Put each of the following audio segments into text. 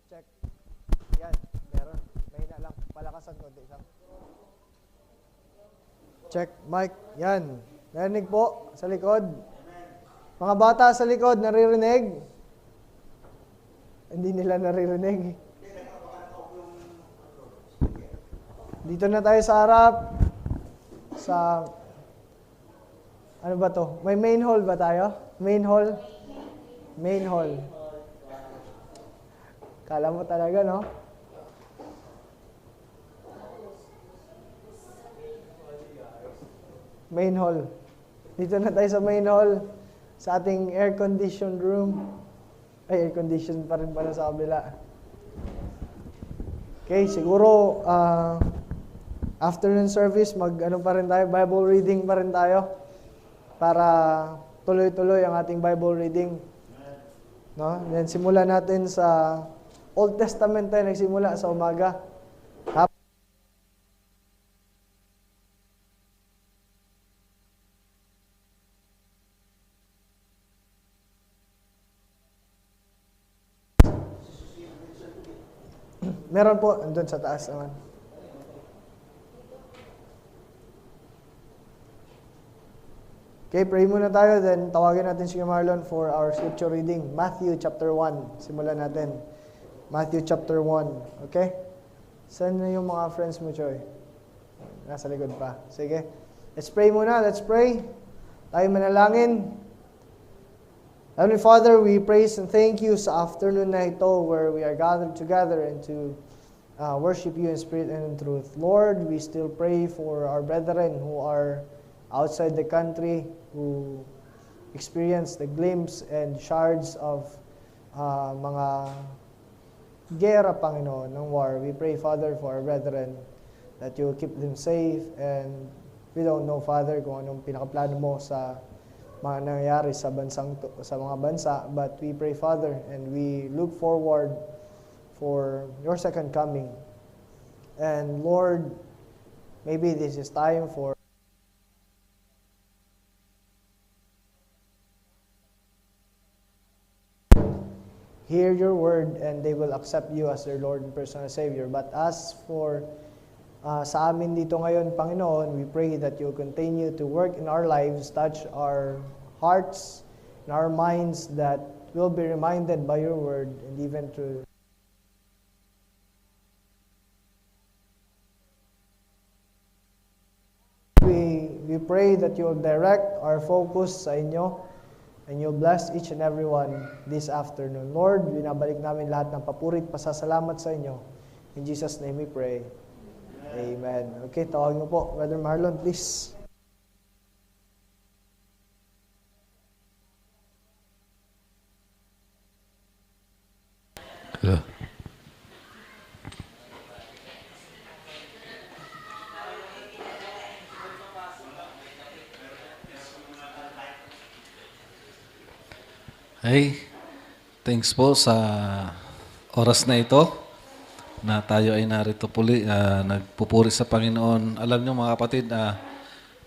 Check. Yan, meron. Mahina lang. Palakasan ko. Isang. Check. Mic. Yan. Narinig po sa likod. Mga bata sa likod, naririnig? Hindi nila naririnig. Dito na tayo sa harap. Sa, ano ba to? May main hall ba tayo? Main hall? Main hall. Kala mo talaga, no? Main hall. Dito na tayo sa main hall. Sa ating air-conditioned room. Ay, air-conditioned pa rin pala sa kabila. Okay, siguro, afternoon service, ano pa rin tayo, Bible reading pa rin tayo. Para tuloy-tuloy ang ating Bible reading. No? Then, simulan natin sa Old Testament tayo nagsimula sa umaga. Meron po, andun sa taas naman. Okay, pray muna tayo, then tawagin natin si Marlon for our scripture reading. Matthew chapter 1. Simulan natin. Matthew chapter 1. Okay? Saan na yung mga friends mo, Choy? Nasa likod pa. Sige. Let's pray muna. Let's pray. Tayo manalangin. Heavenly Father, we praise and thank you sa afternoon na ito where we are gathered together and to worship you in spirit and in truth. Lord, we still pray for our brethren who are outside the country, who experience the glimpse and shards of mga gera, Panginoon, ng war. We pray, Father, for our brethren that you will keep them safe, and we don't know, Father, kung anong pinakaplano mo sa mga nangyayari sa mga bansa, but we pray, Father, and we look forward for your second coming. And Lord, maybe this is time for hear your word and they will accept you as their Lord and personal Savior. But as for sa amin dito ngayon, Panginoon, we pray that you continue to work in our lives, touch our hearts and our minds, that we'll be reminded by your word and even through we pray that you will direct our focus sa inyo. And you'll bless each and every one this afternoon. Lord, binabalik namin lahat ng papurit, pasasalamat sa inyo. In Jesus' name we pray. Amen. Okay, tawagin mo po. Brother Marlon, please. Hello. Hey, thanks po sa oras na ito na tayo ay narito puli, nagpupuri sa Panginoon. Alam niyo mga kapatid,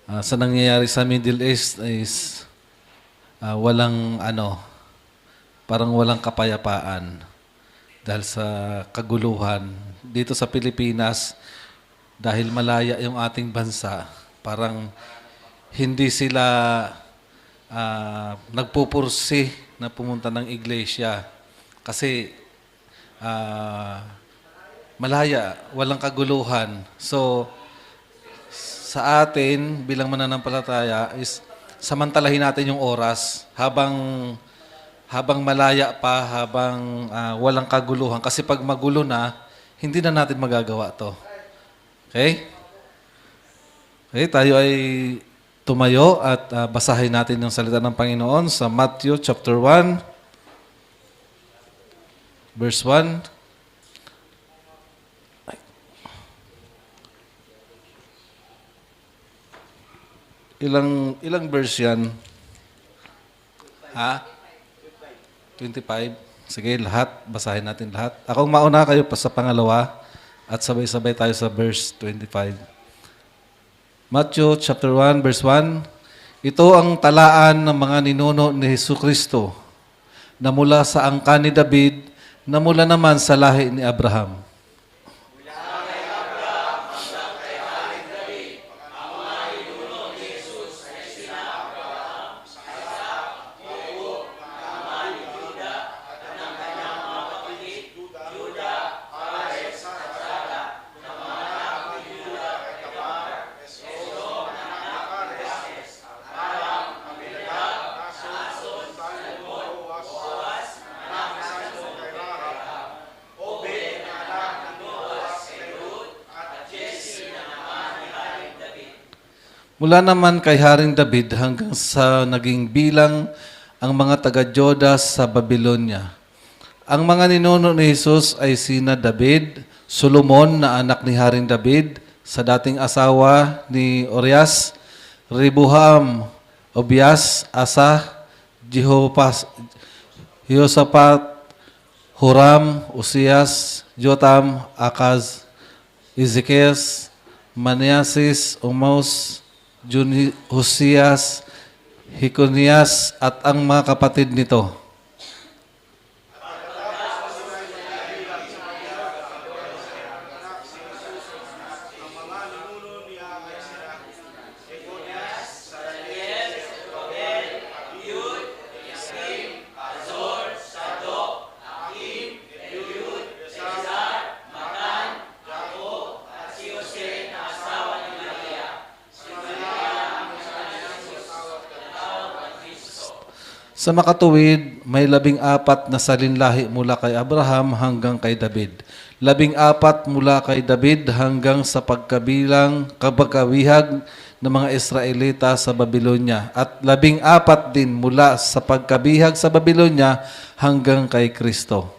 sa nangyayari sa Middle East is parang walang kapayapaan dahil sa kaguluhan. Dito sa Pilipinas, dahil malaya yung ating bansa, parang hindi sila nagpupursi na pumunta ng iglesia kasi malaya, walang kaguluhan. So, sa atin, bilang mananampalataya, is samantalahin natin yung oras habang malaya pa, habang walang kaguluhan. Kasi pag magulo na, hindi na natin magagawa to. Okay? Okay, tayo ay tumayo at basahin natin yung salita ng Panginoon sa Matthew chapter 1, verse 1. Ilang verse yan? Ha? 25? Sige, lahat. Basahin natin lahat. Akong mauna kayo pa sa pangalawa at sabay-sabay tayo sa verse 25. Matthew chapter 1, verse 1. Ito ang talaan ng mga ninuno ni Jesucristo na mula sa angkan ni David na mula naman sa lahi ni Abraham. Mula naman kay Haring David hanggang sa naging bilang ang mga taga-Jodas sa Babylonia. Ang mga ninuno ni Jesus ay sina David, Solomon na anak ni Haring David, sa dating asawa ni Urias, Rehoboam, Obias, Asa, Jehoshaphat, Huram, Uzias, Jotam, Akaz, Ezekias, Manasseh, Umos, Hosias, Hikonias at ang mga kapatid nito. Sa makatuwid, may 14 na salinlahi mula kay Abraham hanggang kay David. 14 mula kay David hanggang sa pagkabihag ng mga Israelita sa Babylonia. At 14 din mula sa pagkabihag sa Babylonia hanggang kay Kristo.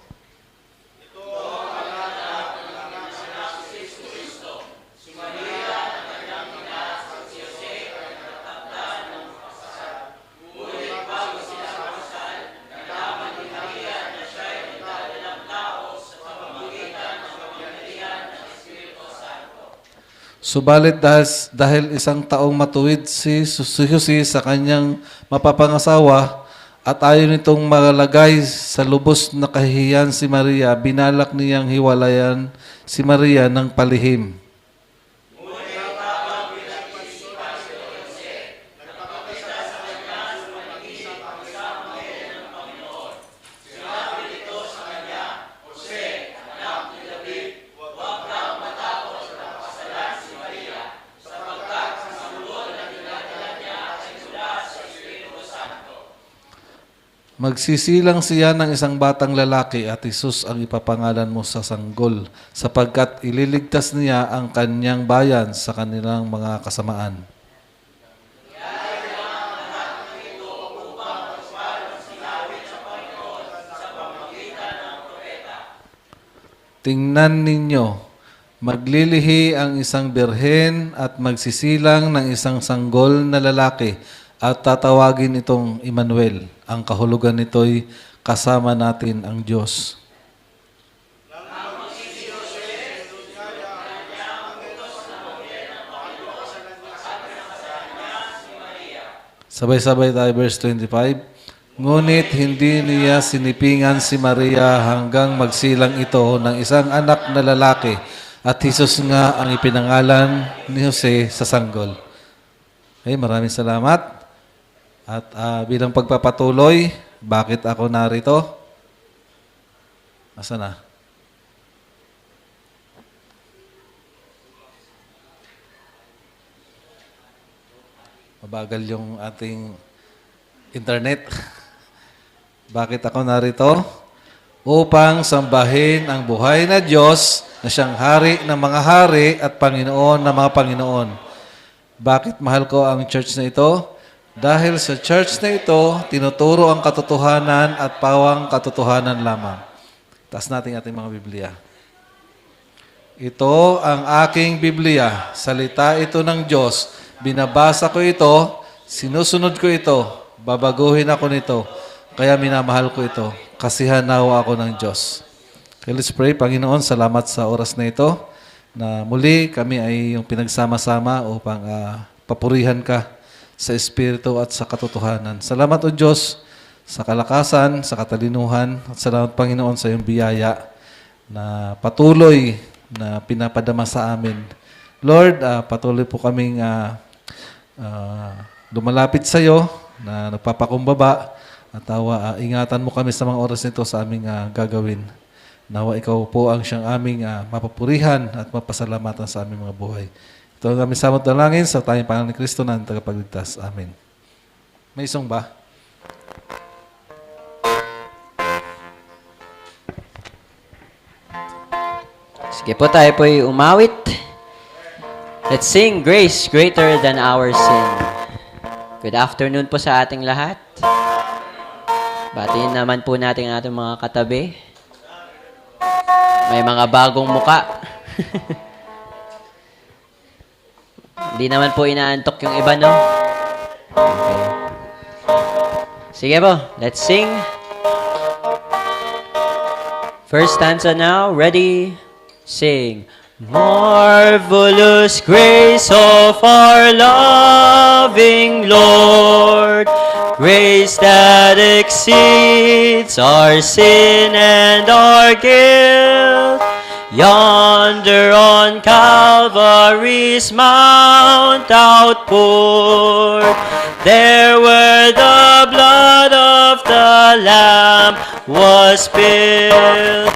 Subalit dahil isang taong matuwid si Jose sa kanyang mapapangasawa at ayaw nitong malagay sa lubos na kahihiyan si Maria, binalak niyang hiwalayan si Maria ng palihim. Magsisilang siya ng isang batang lalaki at Jesus ang ipapangalan mo sa sanggol, sapagkat ililigtas niya ang kanyang bayan sa kanilang mga kasamaan. Tingnan ninyo, maglilihi ang isang birhen at magsisilang ng isang sanggol na lalaki at tatawagin itong Emmanuel. Ang kahulugan nito'y kasama natin ang Diyos. Sabay-sabay tayo, verse 25. Ngunit hindi niya sinipingan si Maria hanggang magsilang ito ng isang anak na lalaki, at Jesus nga ang ipinangalan ni Jose sa sanggol. Okay, maraming salamat. At bilang pagpapatuloy, bakit ako narito? Asa na? Mabagal yung ating internet. Bakit ako narito? Upang sambahin ang buhay na Diyos na siyang hari ng mga hari at Panginoon ng mga Panginoon. Bakit mahal ko ang church na ito? Dahil sa church na ito, tinuturo ang katotohanan at pawang katotohanan lamang. Taas natin ating mga Biblia. Ito ang aking Biblia. Salita ito ng Diyos. Binabasa ko ito, sinusunod ko ito, babaguhin ako nito. Kaya minamahal ko ito. Kasihan nawa ako ng Diyos. Okay, let's pray. Panginoon, salamat sa oras na ito na muli kami ay yung pinagsama-sama upang papurihan ka sa Espiritu at sa katotohanan. Salamat o Diyos sa kalakasan, sa katalinuhan. At salamat, Panginoon, sa iyong biyaya na patuloy na pinapadama sa amin. Lord, patuloy po kaming lumalapit sa iyo na nagpapakumbaba at ingatan mo kami sa mga oras nito sa aming gagawin. Nawa ikaw po ang siyang aming mapapurihan at mapasalamatan sa aming mga buhay. Ito ang aming samot dalangin sa tayong Panginoon ni Kristo na tagapagligtas. Amen. May isang ba? Sige po, tayo po'y umawit. Let's sing Grace Greater Than Our Sin. Good afternoon po sa ating lahat. Batiin naman po natin ang ating mga katabi. May mga bagong muka. Hindi naman po inaantok yung iba, no? Okay. Sige po, let's sing. First stanza now. Ready? Sing. Marvelous grace of our loving Lord, grace that exceeds our sin and our guilt. Yonder on Calvary's mount outpoured, there where the blood of the Lamb was spilled.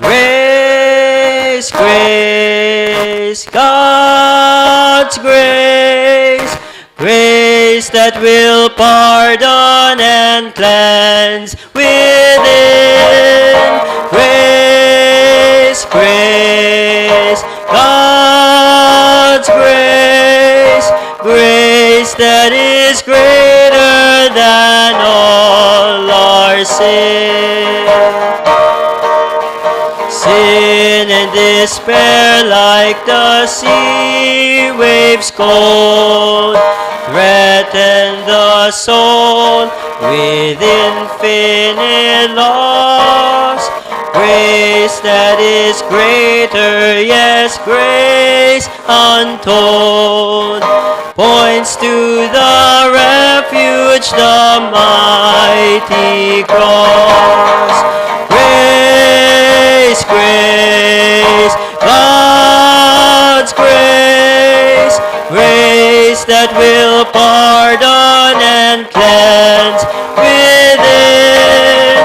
Grace, grace, God's grace, grace that will pardon and cleanse within. Grace, grace, God's grace, grace that is greater than all our sin. Sin and despair like the sea waves cold threaten the soul with infinite loss. Grace that is greater, yes, grace untold, points to the refuge, the mighty cross. Grace, grace, God's grace, grace that will pardon and cleanse within.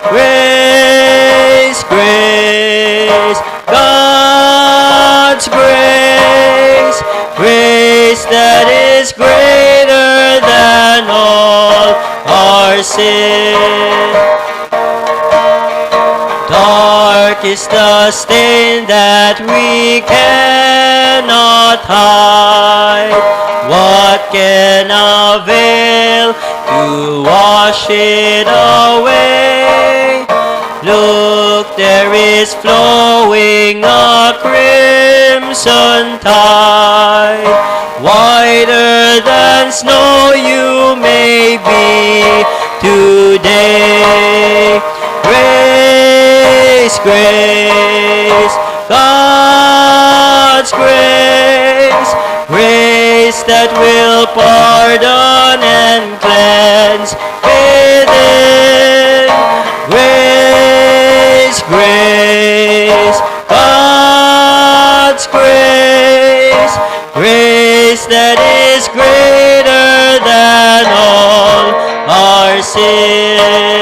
Grace, grace, God's grace, grace that is greater than all our sin. Dark is the stain that we cannot hide. What can avail to wash it away? Look, there is flowing a crimson tide. Whiter than snow you may be today. Grace, grace, God's grace, grace that will pardon and cleanse within. Grace, grace, God's grace, grace that is greater than all our sin.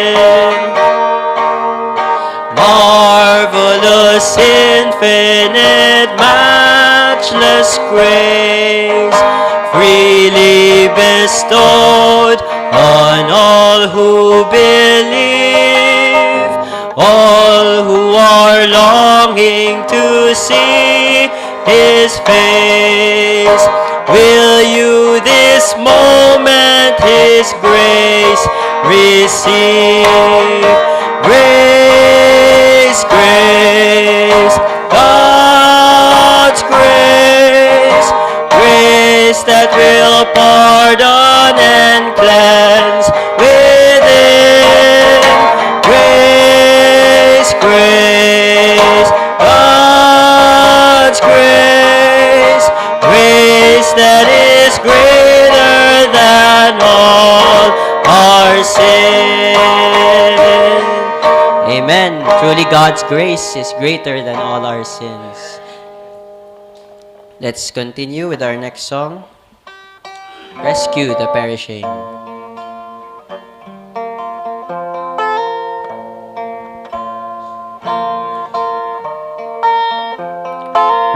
Marvelous, infinite, matchless grace, freely bestowed on all who believe, all who are longing to see His face. Will you this moment His grace receive? Grace, grace, God's grace, grace that will pardon and cleanse within. Grace, grace, God's grace, grace that is greater than all our sin. Truly, God's grace is greater than all our sins. Let's continue with our next song. Rescue the perishing.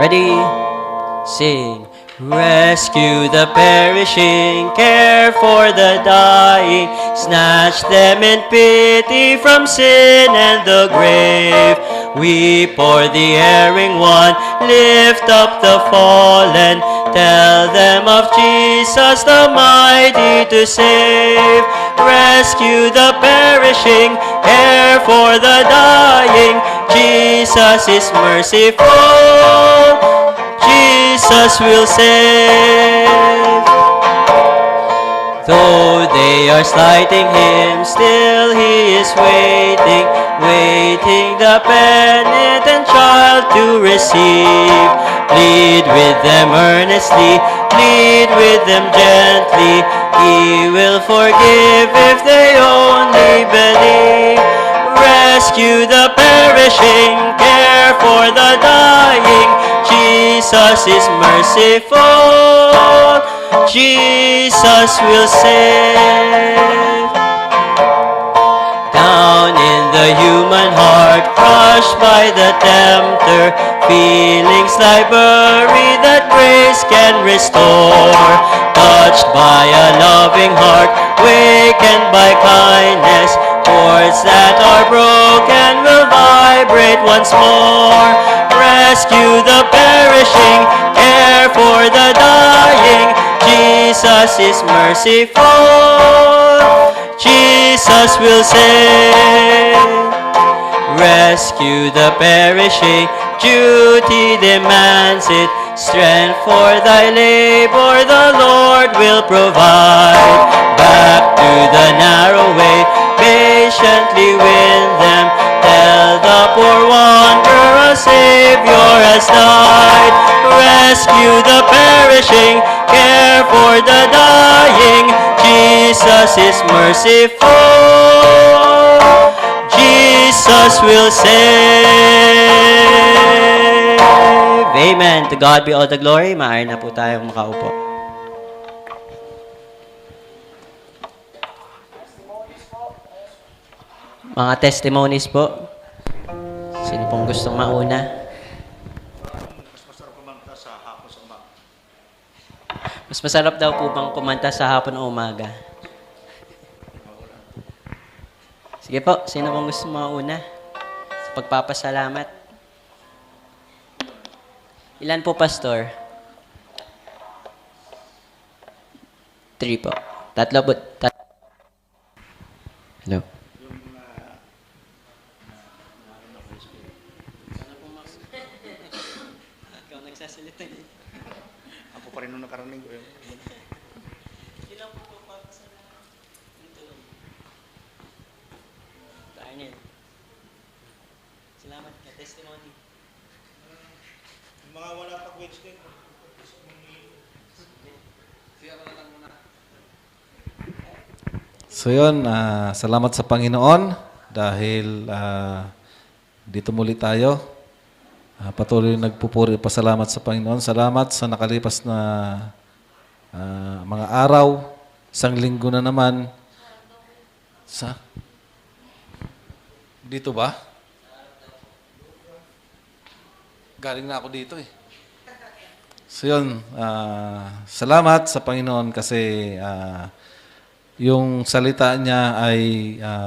Ready? Sing. Rescue the perishing, care for the dying, snatch them in pity from sin and the grave. Weep for the erring one, lift up the fallen, tell them of Jesus the mighty to save. Rescue the perishing, care for the dying, Jesus is merciful. Jesus will save. Though they are slighting him, still he is waiting, waiting the penitent child to receive. Plead with them earnestly, plead with them gently. He will forgive if they only believe. Rescue the perishing, care for the dying. Jesus is merciful. Jesus will save. Down in the human heart, crushed by the tempter, feelings lie buried that grace can restore. Touched by a loving heart, wakened by kindness, chords that are broken will vibrate once more. Rescue the perishing, care for the dying. Jesus is merciful. Jesus will save. Rescue the perishing, duty demands it. Strength for thy labor the Lord will provide. Back to the narrow way, patiently win them. Tell the poor wanderer a Savior has died. Rescue the perishing, care for the dying. Jesus is merciful. Jesus will save. Amen. To God be all the glory. Maaari na po tayong makaupo. Mga testimonies po. Sino pong gustong mauna? Mas masarap daw po bang kumanta sa hapon o umaga? Sige po, sino pong gustong mauna? Sa pagpapasalamat. Ilan po, Pastor? 3 po. 3 po. Hello. Ikaw nagsasalita niya. Ako pa rin nung nakaraning ko yun. Ilan po pagpapasalamat? Dito lang. Darnel. Salamat ka. Testimony. Yung mga wala pag Wednesday. So yun, salamat sa Panginoon dahil dito muli tayo. Patuloy nagpupuri pasalamat sa Panginoon. Salamat sa nakalipas na mga araw. Isang linggo na naman. Dito ba? Galing na ako dito eh. So yun, salamat sa Panginoon kasi yung salita niya ay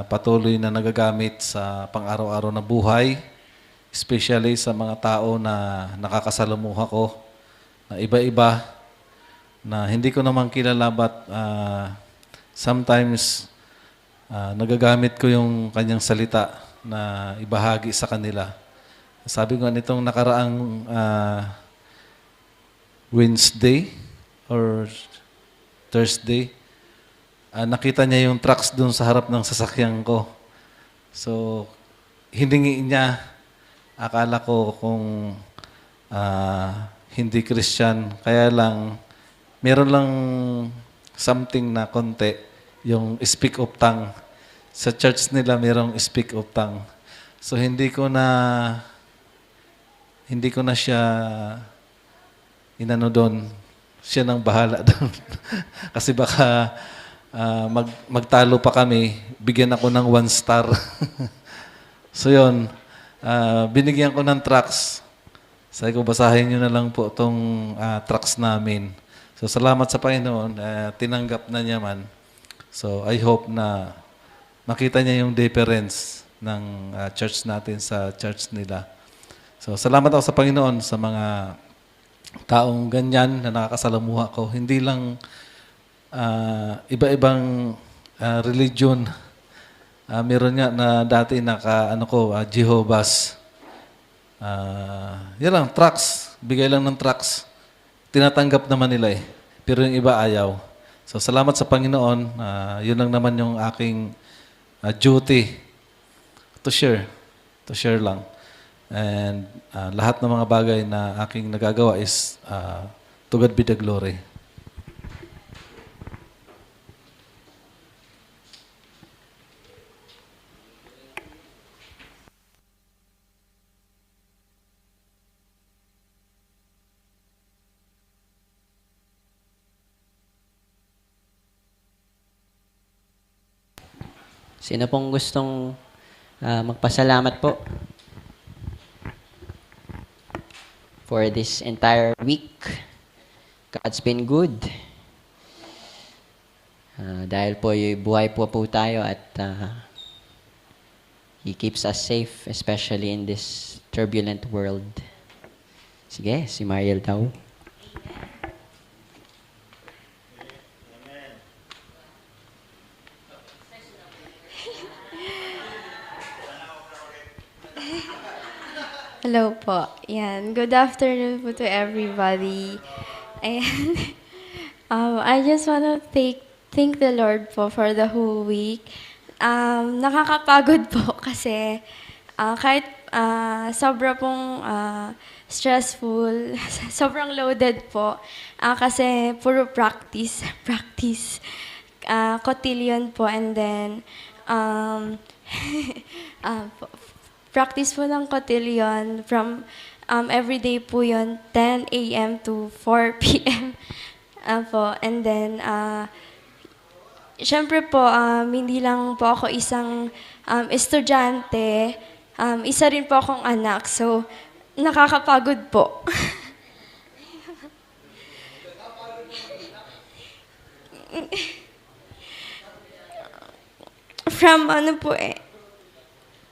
patuloy na nagagamit sa pang-araw-araw na buhay, especially sa mga tao na nakakasalamuha ko, na iba-iba, na hindi ko naman kilala but sometimes nagagamit ko yung kanyang salita na ibahagi sa kanila. Sabi ko nitong nakaraang Wednesday or Thursday, nakita niya yung trucks dun sa harap ng sasakyan ko. So, hiningi niya. Akala ko kung hindi Christian. Kaya lang, meron lang something na konti, yung speak of tongue. Sa church nila, merong speak of tongue. So hindi ko na siya inano doon. Siya nang bahala doon. Kasi baka magtalo pa kami, bigyan ako ng 1 star. So yun, binigyan ko ng tracts. Sabi ko, basahin nyo na lang po itong tracts namin. So salamat sa Panginoon, tinanggap na niya man. So I hope na makita niya yung difference ng church natin sa church nila. So salamat ako sa Panginoon sa mga taong ganyan na nakakasalamuha ko. Hindi lang iba-ibang religion. Meron nga na dati Jehovah's. Yan lang, tracts. Bigay lang ng tracts. Tinatanggap naman nila eh. Pero yung iba ayaw. So salamat sa Panginoon. Yun lang naman yung aking duty to share. To share lang. And lahat ng mga bagay na aking nagagawa is to God be the glory. Sino pong gustong magpasalamat po for this entire week? God's been good. Dahil po buhay po tayo at He keeps us safe, especially in this turbulent world. Sige, si Mariel daw. Hello po. Yan. Good afternoon po to everybody. Ayan. I just want to thank the Lord po for the whole week. Nakakapagod po kasi kahit sobra pong stressful, sobrang loaded po. Kasi puro practice, cotillion po, and then practice po ng cotillion from everyday po yun, 10 a.m. to 4 p.m. Po. And then, syempre po, hindi lang po ako isang estudyante, isa rin po akong anak. So, nakakapagod po. From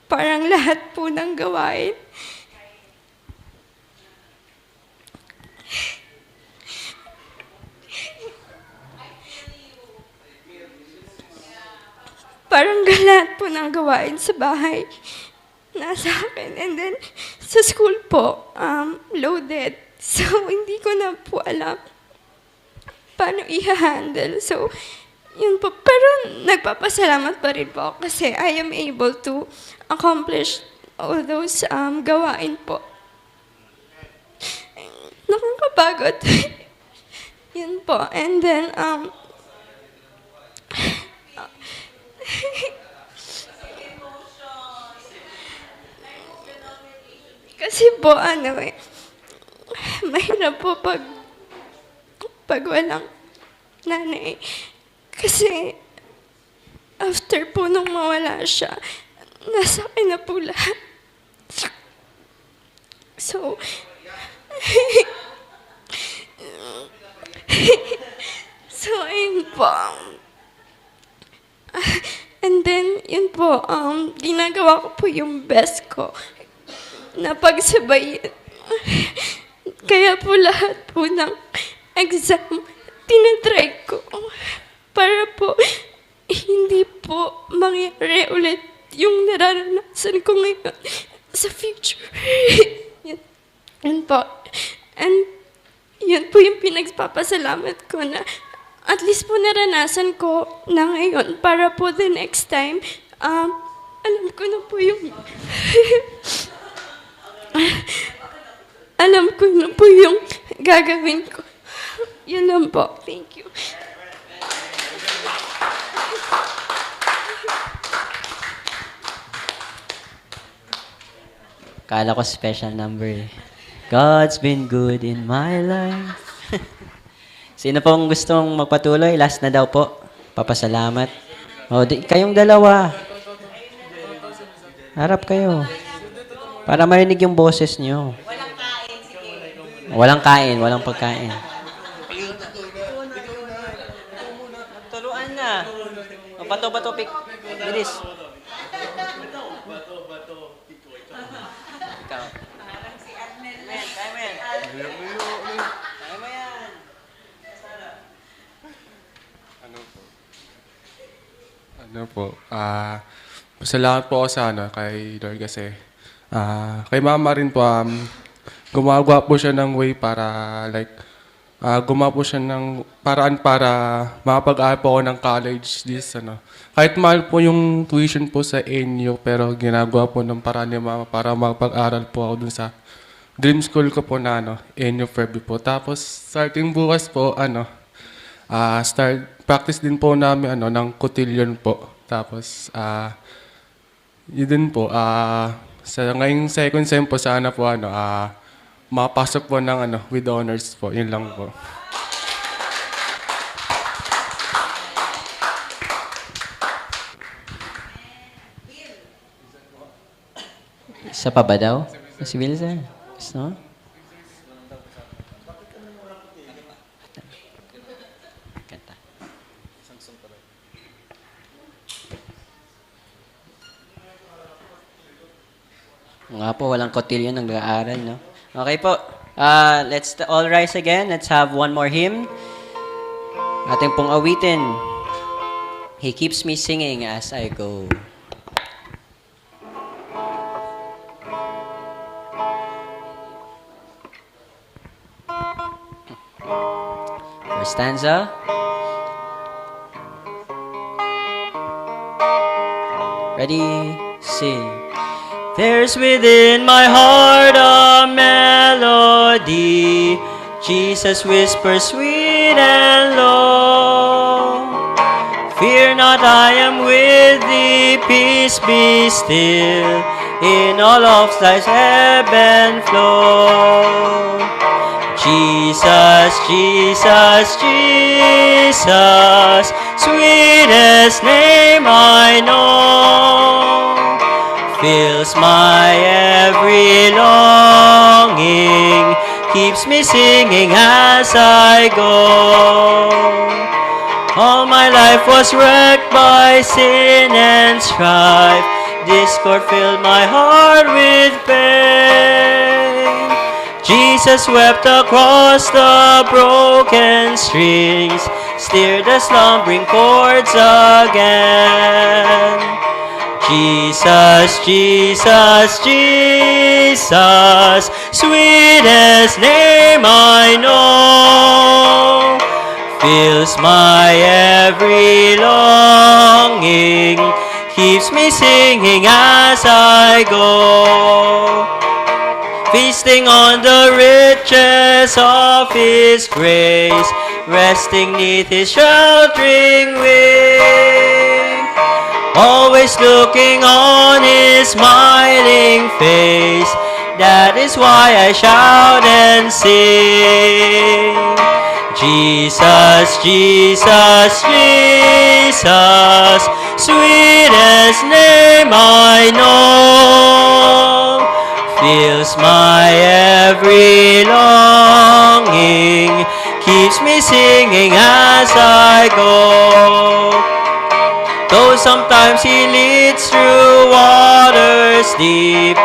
parang lahat po ng gawain. Parang lahat po ng gawain sa bahay nasa akin. And then, sa school po, loaded. So, hindi ko na po alam paano i-handle. So, yun po. Pero nagpapasalamat pa rin po ako kasi I am able to accomplish all those gawain po. Nakakapagod. Yun po. And then, kasi po, mahirap po pag walang nanay. Kasi, after po nung mawala siya, nasa akin na po lahat. So, ayun po. And then, yun po, ginagawa ko po yung best ko na pagsabayin. Kaya po lahat po ng exam, tinatry ko para po hindi po mangyari ulit yung nararanasan ko ngayon sa future. Yun po. And yun po yung pinagpapasalamat ko na at least po naranasan ko na ngayon para po the next time, alam ko na po yung alam ko na po yung gagawin ko. Yun lang po. Thank you. Kala ko special number eh. God's been good in my life. Sino pong gustong magpatuloy? Last na daw po. Papasalamat. Kayong dalawa. Harap kayo. Para marinig yung boses nyo. Walang kain, walang pagkain. Tuluan na. Bato, pick. Bilis. Ikaw. Kaya mo yan. Kaya mo yan. Pasalamat po ako sa kay Lord kasi kay mama rin po, gumagawa po siya ng way para gumawa po siya ng paraan para makapag-aral po ako ng college Kahit mahal po yung tuition po sa NU, pero ginagawa po ng paraan ni mama para makapag-aral po ako dun sa dream school ko po na NU Fairview po. Tapos starting bukas po, practice din po namin ng cotillion po. Tapos yun din po, sa ngayong second sem po sana po mapasok po ng with honors po. Yun lang po. Isa pa ba daw? Si Will, sir? Gusto? Kanta. Nga po, walang cotillion ng nag-aaral, no? Okay po. Let's all rise again. Let's have one more hymn. Ating pong awitin. He keeps me singing as I go. First stanza. Ready, sing. There's within my heart a melody, Jesus whispers sweet and low. Fear not, I am with thee, peace be still, in all of life's ebb and flow. Jesus, Jesus, Jesus, sweetest name I know, fills my every longing, keeps me singing as I go. All my life was wrecked by sin and strife, discord filled my heart with pain. Jesus wept across the broken strings, steered the slumbering chords again. Jesus, Jesus, Jesus, sweetest name I know, fills my every longing, keeps me singing as I go. Feasting on the riches of His grace, resting 'neath His sheltering wing, always looking on His smiling face. That is why I shout and sing. Jesus, Jesus, Jesus, sweetest name I know, fills my every longing, keeps me singing as I go. Though sometimes He leads through waters deep,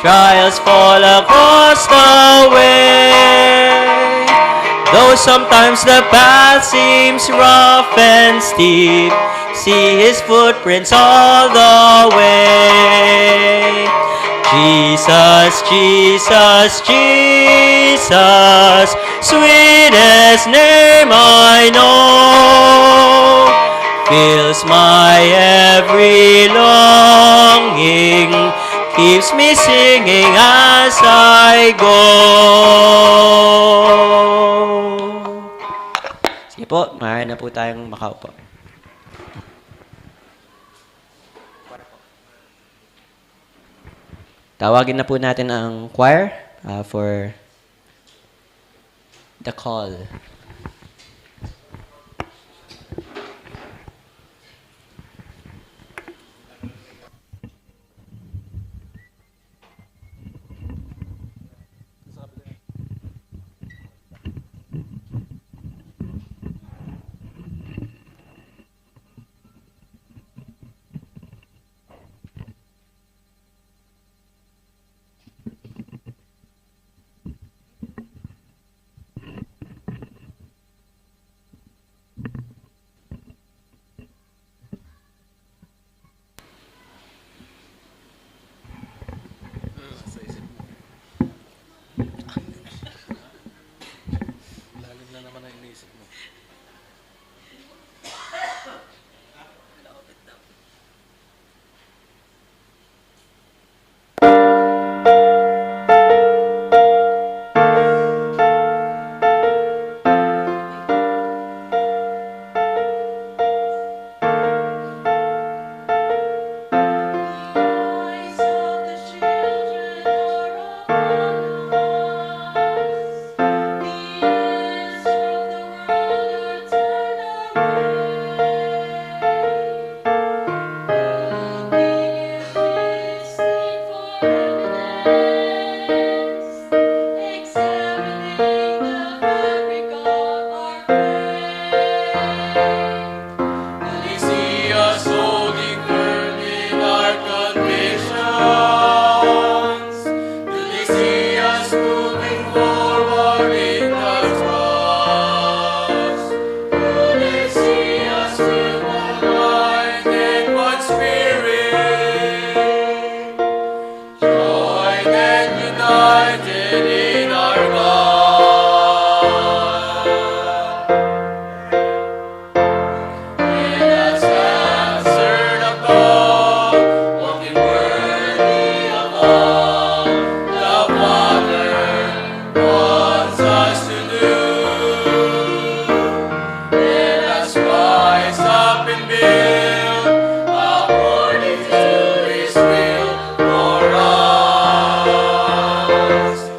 trials fall across the way. Though sometimes the path seems rough and steep, see His footprints all the way. Jesus, Jesus, Jesus, sweetest name I know, fills my every longing, keeps me singing as I go. Sige po, maaari na po tayong makaupo. Tawagin na po natin ang choir for the call. Lalim na naman ang iniisip mo. Eyes of the children are upon us. The ears of the world are turned away. Looking and listening for evidence, examining the fabric of our faith. Do they see us holding firm in our convictions? Do they see us moving forward in the trust? Do they see us with one mind and one spirit, joined and united in our God? Let us answer above, walking worthy of all the Father wants us to do. Let us rise up and build according to His will for us.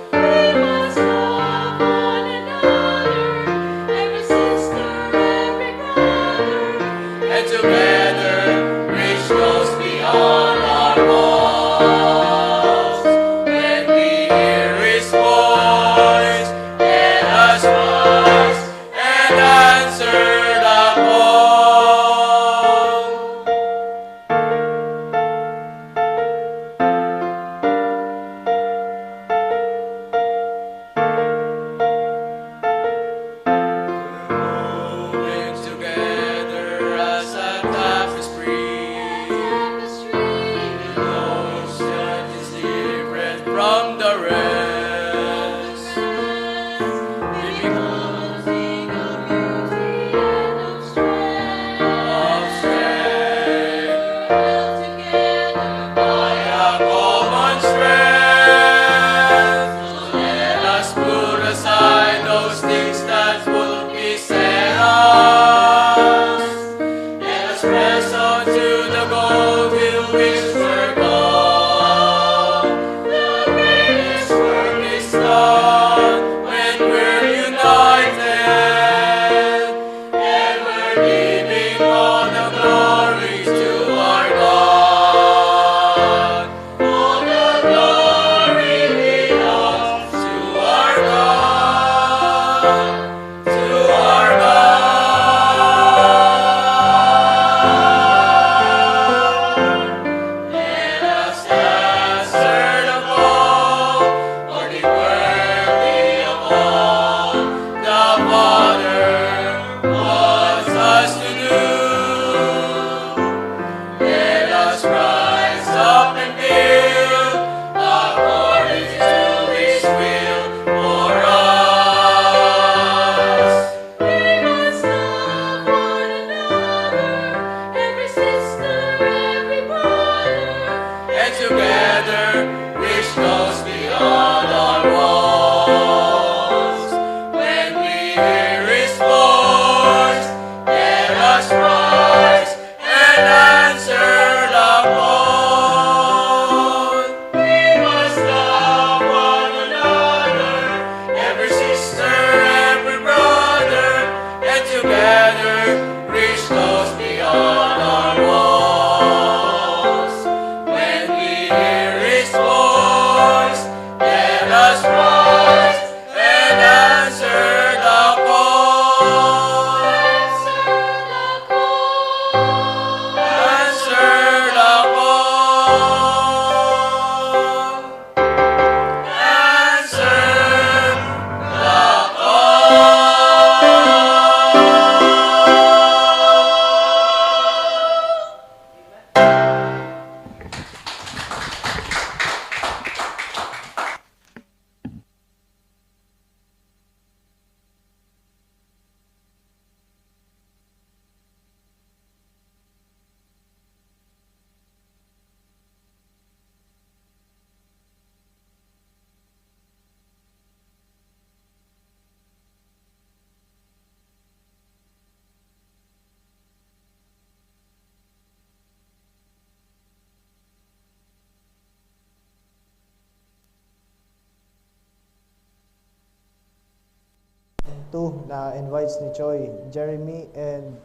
two na invites ni Choi, Jeremy and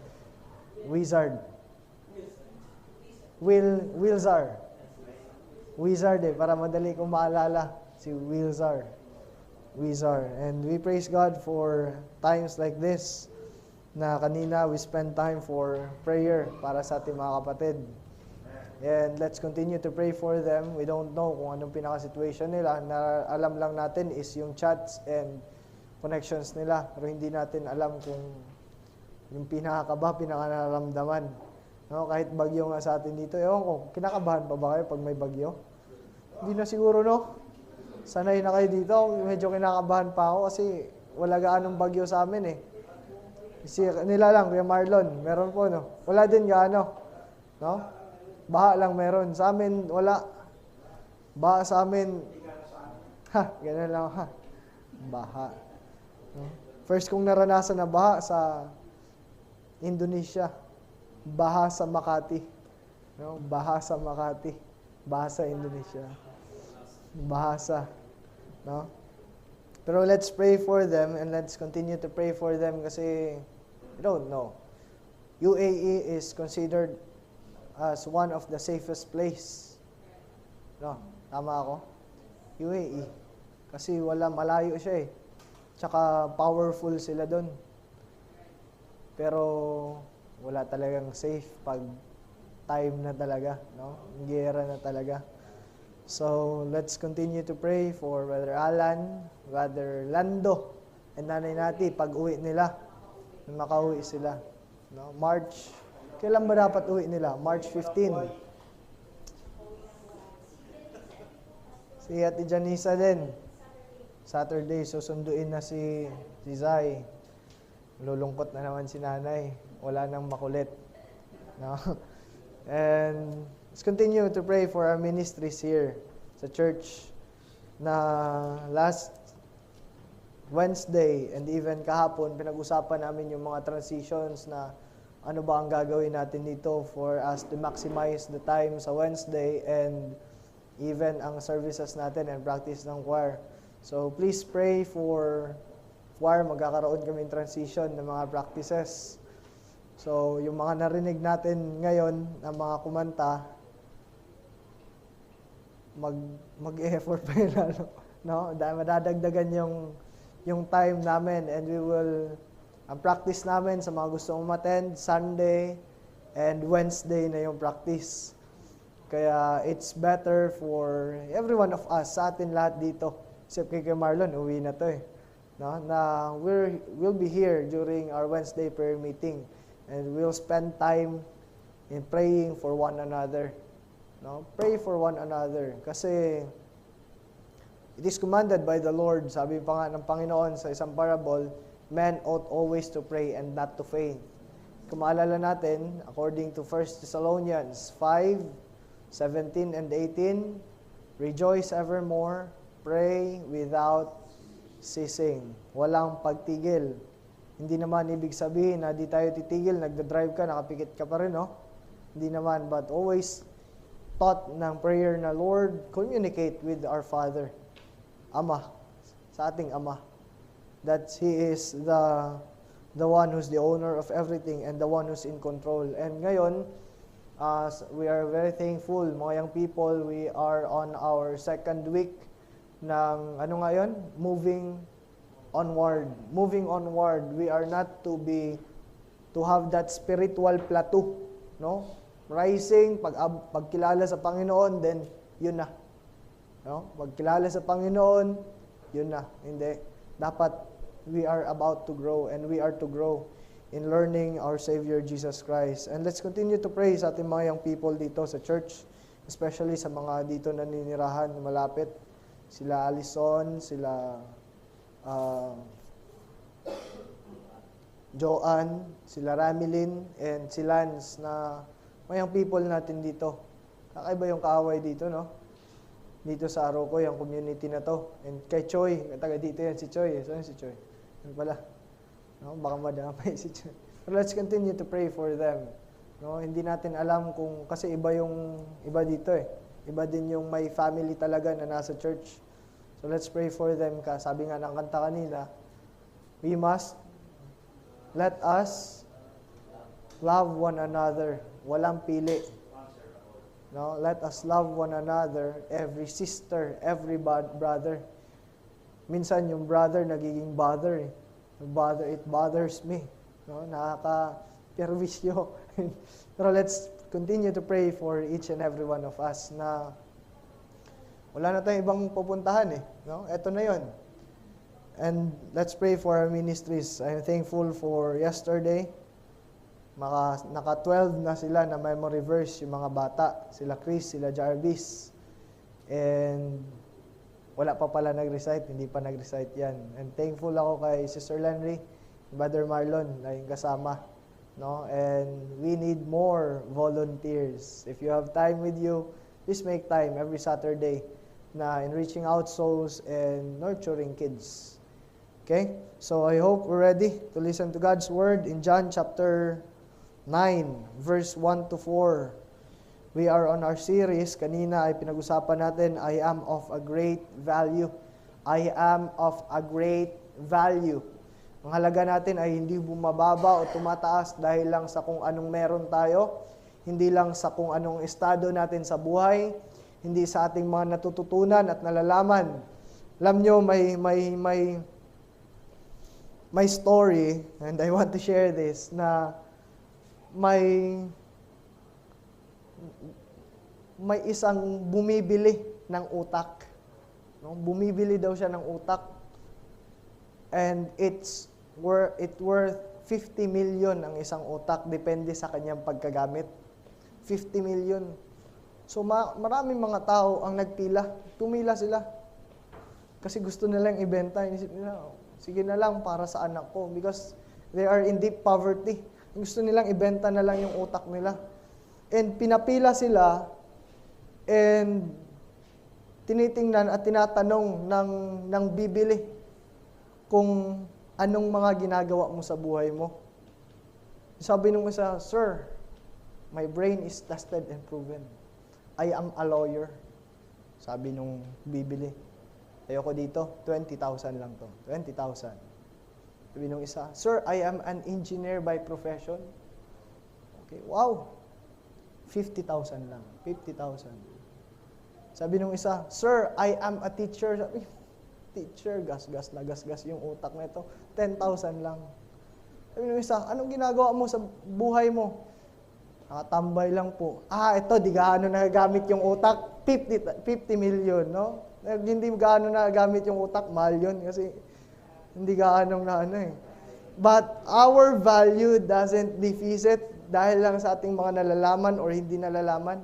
Wizard. Wilzar. Wizard para madali kong maalala. Si Wilzar. And we praise God for times like this na kanina we spend time for prayer para sa ating mga kapatid. And let's continue to pray for them. We don't know kung anong pinaka-situation nila. Na alam lang natin is yung chats and connections nila. Pero hindi natin alam kung yung pinakakaba, pinaka-naramdaman. No, kahit bagyo nga sa atin dito, ewan ko, kinakabahan pa ba kayo pag may bagyo? Hindi na siguro, no? Sanay na kayo dito. Medyo kinakabahan pa ako kasi wala gaanong bagyo sa amin eh. Kasi nila lang, Kuya Marlon, meron po, no? Wala din gaano, no? Baha lang meron. Sa amin, wala. Baha sa amin, ganun lang, baha. No? First kong naranasan na baha sa Indonesia. Baha sa Makati. No? Baha sa Makati. Baha sa Indonesia. Bahasa. No? Pero let's pray for them and let's continue to pray for them kasi we don't know. UAE is considered as one of the safest place. No? Tama ako? UAE. Kasi malayo siya eh. Tsaka powerful sila doon. Pero wala talagang safe pag time na talaga, no? Giyera na talaga. So, let's continue to pray for Brother Alan, Brother Lando, and Nanay Nati pag uwi nila. Makauwi sila, no? March. Kailan ba dapat uwi nila? March 15. Si Ate Janisa din. Saturday, susunduin na si Zay. Lulungkot na naman si Nanay. Wala nang makulit. No? And let's continue to pray for our ministries here sa church na last Wednesday and even kahapon, pinag-usapan namin yung mga transitions na ano ba ang gagawin natin dito for us to maximize the time sa Wednesday and even ang services natin and practice ng choir. So please pray for choir, magkakaroon kami transition ng mga practices. So, yung mga narinig natin ngayon na mga kumanta, mag-effort pa yun lalo. No? Madadagdagan yung time namin and we will, ang practice namin sa mga gusto umattend, Sunday and Wednesday na yung practice. Kaya it's better for every one of us, sa atin lahat dito. Except kay Marlon, uwi na to eh. No? Na we'll be here during our Wednesday prayer meeting. And we'll spend time in praying for one another. No? Pray for one another. Kasi it is commanded by the Lord, sabi pa nga ng Panginoon sa isang parable, men ought always to pray and not to faint. Kung maalala natin, according to 1 Thessalonians 5:17 and 18, rejoice evermore, pray without ceasing. Walang pagtigil. Hindi naman ibig sabihin na di tayo titigil, nagda-drive ka, nakapikit ka pa rin, no? Hindi naman, but always taught ng prayer na, Lord, communicate with our Father, Ama, sa ating Ama. That He is the one who's the owner of everything and the one who's in control. And ngayon, we are very thankful, mga young people, we are on our second week ng, ano ngayon? Moving onward. We are not to have that spiritual plateau, no? Rising, pagkilala sa Panginoon, then yun na. No? Pagkilala sa Panginoon, yun na. Hindi. Dapat we are about to grow and we are to grow in learning our Savior Jesus Christ. And let's continue to pray sa ating mga young people dito sa church, especially sa mga dito naninirahan malapit. Sila Alison, sila Joanne, sila Ramilin, and si Lance na mayang people natin dito. Kakaiba yung kaaway dito, no? Dito sa Aroco, yung community na to. And kay Choi, taga dito yan si Choi. Saan si Choi? Yan pala. No? Baka madamay si Choi. But let's continue to pray for them. No? Hindi natin alam kung, kasi iba dito eh. Iba din yung may family talaga na nasa church. So let's pray for them. Sabi nga ng kanta kanina, we must let us love one another. Walang pili. No, let us love one another, every sister, every brother. Minsan yung brother nagiging bother eh. It bothers me. No, nakaka-perwisyo. Pero let's continue to pray for each and every one of us na wala na tayong ibang pupuntahan eh. No? Ito na yon. And let's pray for our ministries. I'm thankful for yesterday. Naka-12 na sila na memory verse yung mga bata. Sila Chris, sila Jarvis. And wala pa pala nag-recite, hindi pa nag-recite yan. And thankful ako kay Sister Lenry, Brother Marlon, na yung kasama. No? And we need more volunteers. If you have time with you, please make time every Saturday na in reaching out souls and nurturing kids. Okay? So I hope we're ready to listen to God's Word in John chapter 9, verse 1 to 4. We are on our series. Kanina ay pinag-usapan natin, I am of a great value. I am of a great value. Ang halaga natin ay hindi bumababa o tumataas dahil lang sa kung anong meron tayo, hindi lang sa kung anong estado natin sa buhay, hindi sa ating mga natututunan at nalalaman. Alam nyo, may story, and I want to share this, na may isang bumibili ng utak. No? Bumibili daw siya ng utak. And it worth 50 million ang isang utak, depende sa kanyang pagkagamit. 50 million. So maraming mga tao ang nagpila. Tumila sila. Kasi gusto nilang ibenta. Inisip nila, sige na lang para sa anak ko. Because they are in deep poverty. Gusto nilang ibenta na lang yung utak nila. And pinapila sila and tinitingnan at tinatanong ng bibili kung anong mga ginagawa mo sa buhay mo. Sabi nung isa, Sir, my brain is tested and proven. I am a lawyer. Sabi nung bibili. Ayoko dito, 20,000 lang to. 20,000. Sabi nung isa, Sir, I am an engineer by profession. Okay, wow. 50,000 lang. 50,000. Sabi nung isa, Sir, I am a teacher. Sabi, teacher, gasgas na gasgas yung utak na ito. 10,000 lang. Sabi nung isa, anong ginagawa mo sa buhay mo? Nakatambay lang po. Ito, di gaano nagagamit yung utak. 50 million, no? Hindi gaano nagagamit yung utak, mahal yun. Kasi hindi gaano na But our value doesn't deficit dahil lang sa ating mga nalalaman or hindi nalalaman.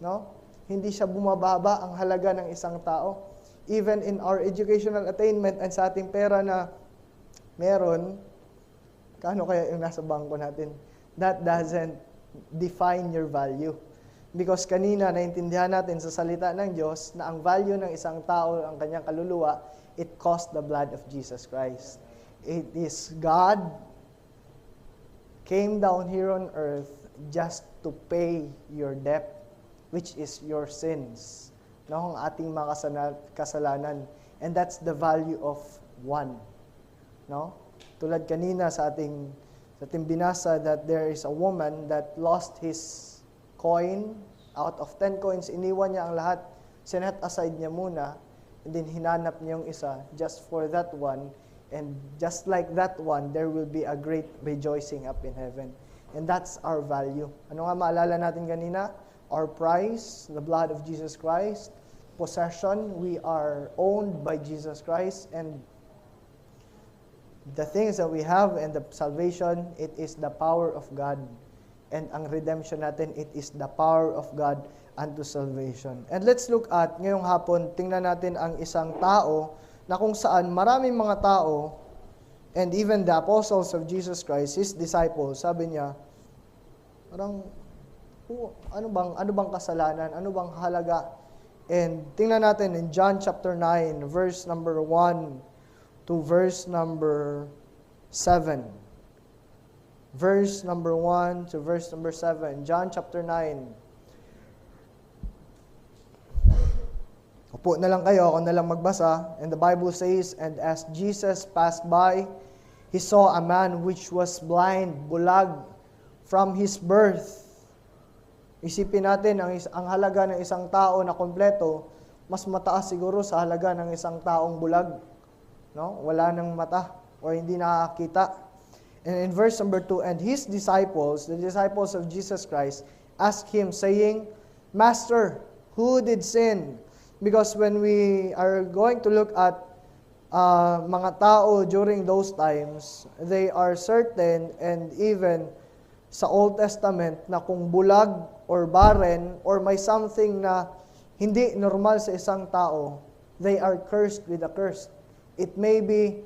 No? Hindi siya bumababa ang halaga ng isang tao. Even in our educational attainment and sa ating pera na meron, kano kaya yung nasa bangko natin? That doesn't define your value. Because kanina, naintindihan natin sa salita ng Diyos na ang value ng isang tao, ang kanyang kaluluwa, it cost the blood of Jesus Christ. It is God came down here on earth just to pay your debt, which is your sins. No, ang ating mga kasalanan. And that's the value of one. No? Tulad kanina sa ating binasa that there is a woman that lost his coin. Out of 10 coins, iniwan niya ang lahat. Sinet aside niya muna. And then hinanap niya yung isa just for that one. And just like that one, there will be a great rejoicing up in heaven. And that's our value. Ano nga maalala natin kanina? Our price, the blood of Jesus Christ. Possession, we are owned by Jesus Christ. And the things that we have and the salvation, it is the power of God. And ang redemption natin, it is the power of God unto salvation. And let's look at, ngayong hapon, tingnan natin ang isang tao na kung saan maraming mga tao, and even the apostles of Jesus Christ, His disciples, sabi niya, parang, ano bang kasalanan? Ano bang halaga? And tingnan natin in John chapter 9, verse number 1 to verse number 7. Verse number 1 to verse number 7. John chapter 9. Upo na lang kayo, ako na lang magbasa. And the Bible says, And as Jesus passed by, he saw a man which was blind, bulag, from his birth. Isipin natin, ang halaga ng isang tao na kompleto, mas mataas siguro sa halaga ng isang taong bulag. No? Wala ng mata or hindi nakakita. And in verse number 2, and his disciples, the disciples of Jesus Christ, asked him, saying, Master, who did sin? Because when we are going to look at mga tao during those times, they are certain, and even sa Old Testament, na kung bulag or barren or may something na hindi normal sa isang tao, they are cursed with a curse. It may be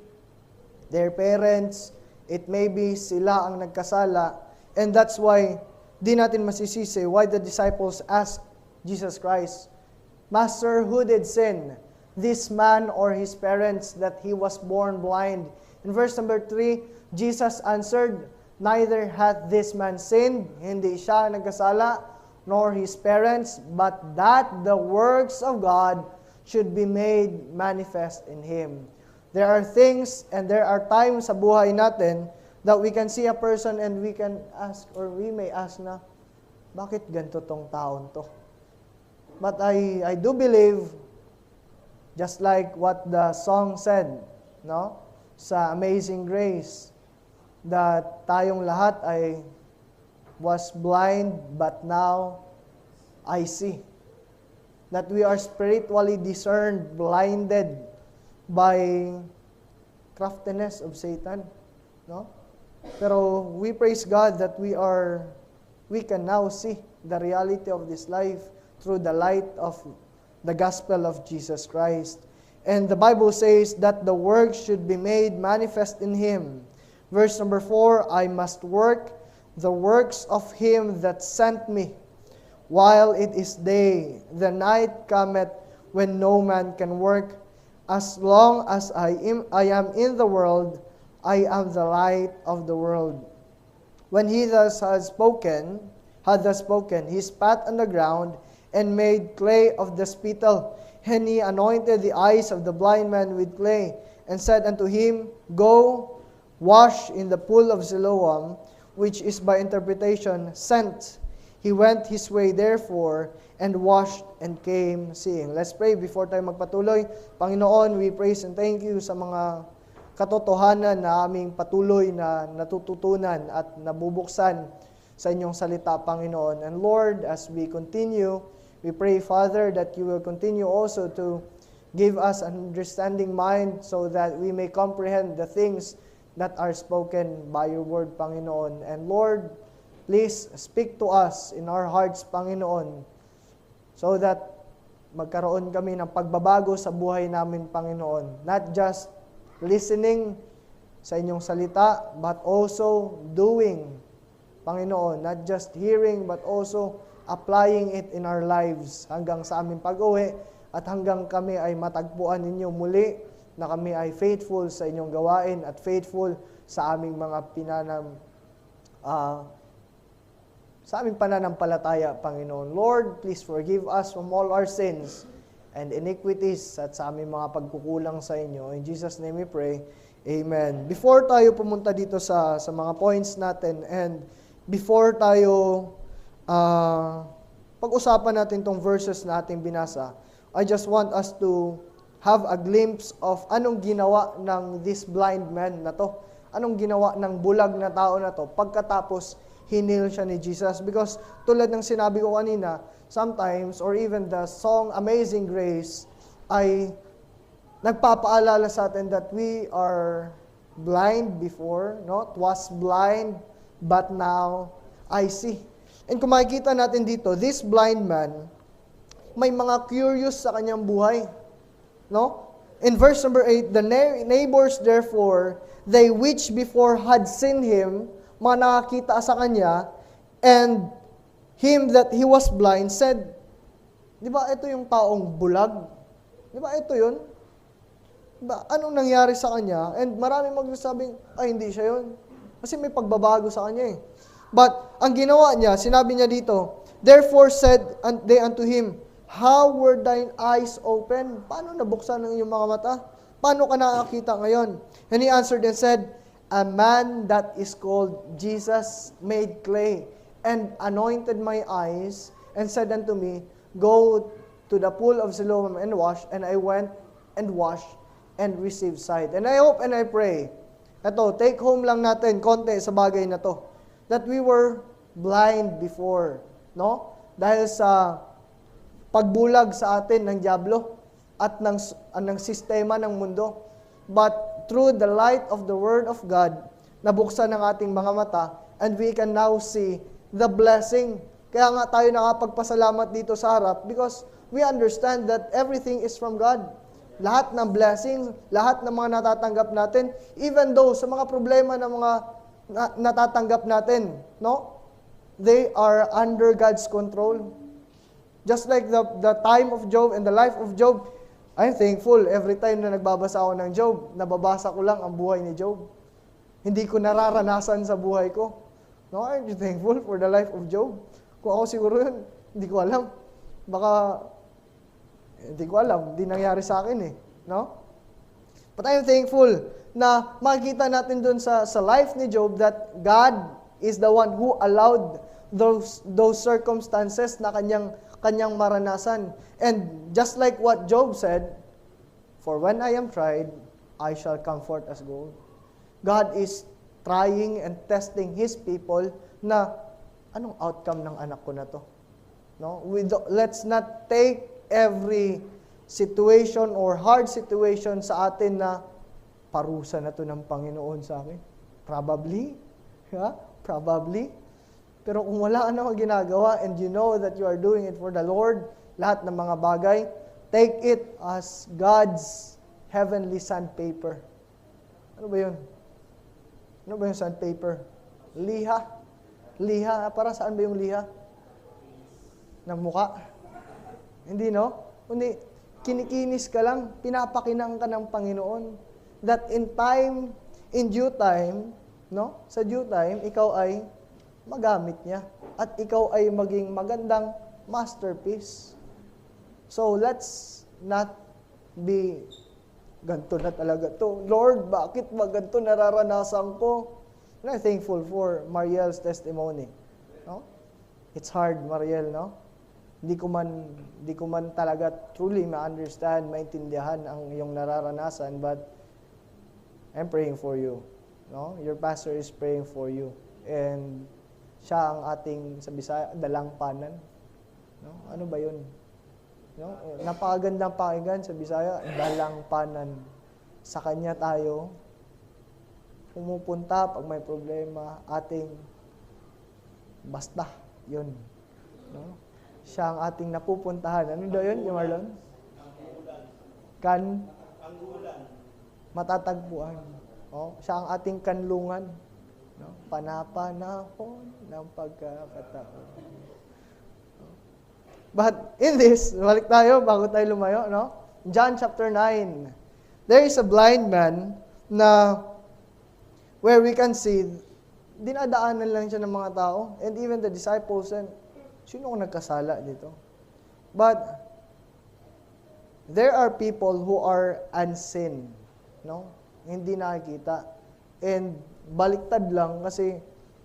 their parents, it may be sila ang nagkasala, and that's why di natin masisisi why the disciples asked Jesus Christ, Master, who did sin? This man or his parents that he was born blind? In verse number 3, Jesus answered, Neither hath this man sinned, hindi siya nagkasala, nor his parents, but that the works of God should be made manifest in him. There are things and there are times sa buhay natin that we can see a person and we can ask, or we may ask na, bakit ganito tong taon to? But I do believe, just like what the song said, no? Sa Amazing Grace, that tayong lahat ay was blind, but now I see. That we are spiritually discerned, blinded by craftiness of Satan, no? Pero we praise God that we can now see the reality of this life through the light of the gospel of Jesus Christ. And the Bible says that the work should be made manifest in him. Verse number 4, I must work the works of him that sent me, while it is day. The night cometh when no man can work. As long as I am in the world, I am the light of the world. When he thus had spoken, he spat on the ground and made clay of the spittle. And he anointed the eyes of the blind man with clay, and said unto him, Go, wash in the pool of Siloam, which is by interpretation sent. He went his way therefore, and washed and came seeing. Let's pray before tayo magpatuloy. Panginoon, we praise and thank you sa mga katotohanan na aming patuloy na natututunan at nabubuksan sa inyong salita, Panginoon. And Lord, as we continue, we pray, Father, that you will continue also to give us an understanding mind so that we may comprehend the things that are spoken by your word, Panginoon. And Lord, please speak to us in our hearts, Panginoon, so that magkaroon kami ng pagbabago sa buhay namin, Panginoon. Not just listening sa inyong salita, but also doing, Panginoon. Not just hearing, but also applying it in our lives hanggang sa aming pag-uwi at hanggang kami ay matagpuan ninyo muli na kami ay faithful sa inyong gawain at faithful sa aming mga sa aming pananampalataya, Panginoon. Lord, please forgive us from all our sins and iniquities at sa aming mga pagkukulang sa inyo. In Jesus' name we pray. Amen. Before tayo pumunta dito sa mga points natin and before tayo pag-usapan natin tong verses na ating binasa, I just want us to have a glimpse of anong ginawa ng this blind man na to. Anong ginawa ng bulag na tao na to pagkatapos hinil siya ni Jesus. Because tulad ng sinabi ko kanina, sometimes, or even the song Amazing Grace, ay nagpapaalala sa atin that we are blind before, no? It was blind, but now I see. And kung makikita natin dito, this blind man, may mga curious sa kanyang buhay. No? In verse number 8, the neighbors therefore, they which before had seen him, mga nakakita sa kanya, and him that he was blind, said, di ba ito yung taong bulag? Di ba ito yun? Diba, anong nangyari sa kanya? And maraming magsasabing, ay hindi siya yun. Kasi may pagbabago sa kanya eh. But ang ginawa niya, sinabi niya dito, therefore said they unto him, how were thine eyes open? Paano nabuksan ng iyong mga mata? Paano ka nakakita ngayon? And he answered and said, a man that is called Jesus made clay and anointed my eyes and said unto me, Go to the pool of Siloam and wash. And I went and washed and received sight. And I hope and I pray, ito, take home lang natin konti sa bagay na to, that we were blind before, no? Dahil sa pagbulag sa atin ng dyablo at ng sistema ng mundo. But through the light of the Word of God, nabuksan ang ating mga mata and we can now see the blessing. Kaya nga tayo nakapagpasalamat dito sa harap because we understand that everything is from God. Lahat ng blessing, lahat ng mga natatanggap natin, even though sa mga problema ng mga natatanggap natin, no? They are under God's control. Just like the time of Job and the life of Job, I'm thankful every time na nagbabasa ako ng Job, nababasa ko lang ang buhay ni Job. Hindi ko nararanasan sa buhay ko. No, I'm thankful for the life of Job. Kung ako siguro yun, hindi ko alam. Baka, hindi ko alam, hindi nangyari sa akin eh. No? But I'm thankful na makikita natin dun sa life ni Job that God is the one who allowed those circumstances na kanyang maranasan. And just like what Job said, for when I am tried, I shall come forth as gold. God is trying and testing His people na anong outcome ng anak ko na to? No? Let's not take every situation or hard situation sa atin na parusa na to ng Panginoon sa akin. Probably. Yeah? Probably. Pero kung wala ka namang ginagawa and you know that you are doing it for the Lord, lahat ng mga bagay, take it as God's heavenly sandpaper. Ano ba yun? Ano ba yung sandpaper? Liha. Liha. Para saan ba yung liha? Ng muka? Hindi, no? Kundi, kinikinis ka lang, pinapakinang ka ng Panginoon. That in due time, no? Sa due time, ikaw ay magamit niya. At ikaw ay maging magandang masterpiece. So, let's not be ganito na talaga to. Lord, bakit ba ganito nararanasan ko? And I'm thankful for Mariel's testimony. No? It's hard, Mariel, no? Hindi ko man talaga truly ma-understand, maintindihan ang iyong nararanasan, but I'm praying for you. No? Your pastor is praying for you. And siya ang ating, sa Bisaya, dalangpanan. No? Ano ba yun? No? Napakagandang pakinggan sa Bisaya, dalangpanan. Sa Kanya tayo pumupunta pag may problema, ating basta, yun. No? Siya ang ating napupuntahan. Ano daw yun, Marlon? Matatagpuan. Oh, siya ang ating kanlungan. No? Panapanahon ng pagkakataon. But in this, balik tayo bago tayo lumayo, no? John chapter 9. There is a blind man na where we can see, dinadaanan lang siya ng mga tao, and even the disciples, and sino ang nagkasala dito? But there are people who are unseen, no? Hindi nakikita. And baliktad lang kasi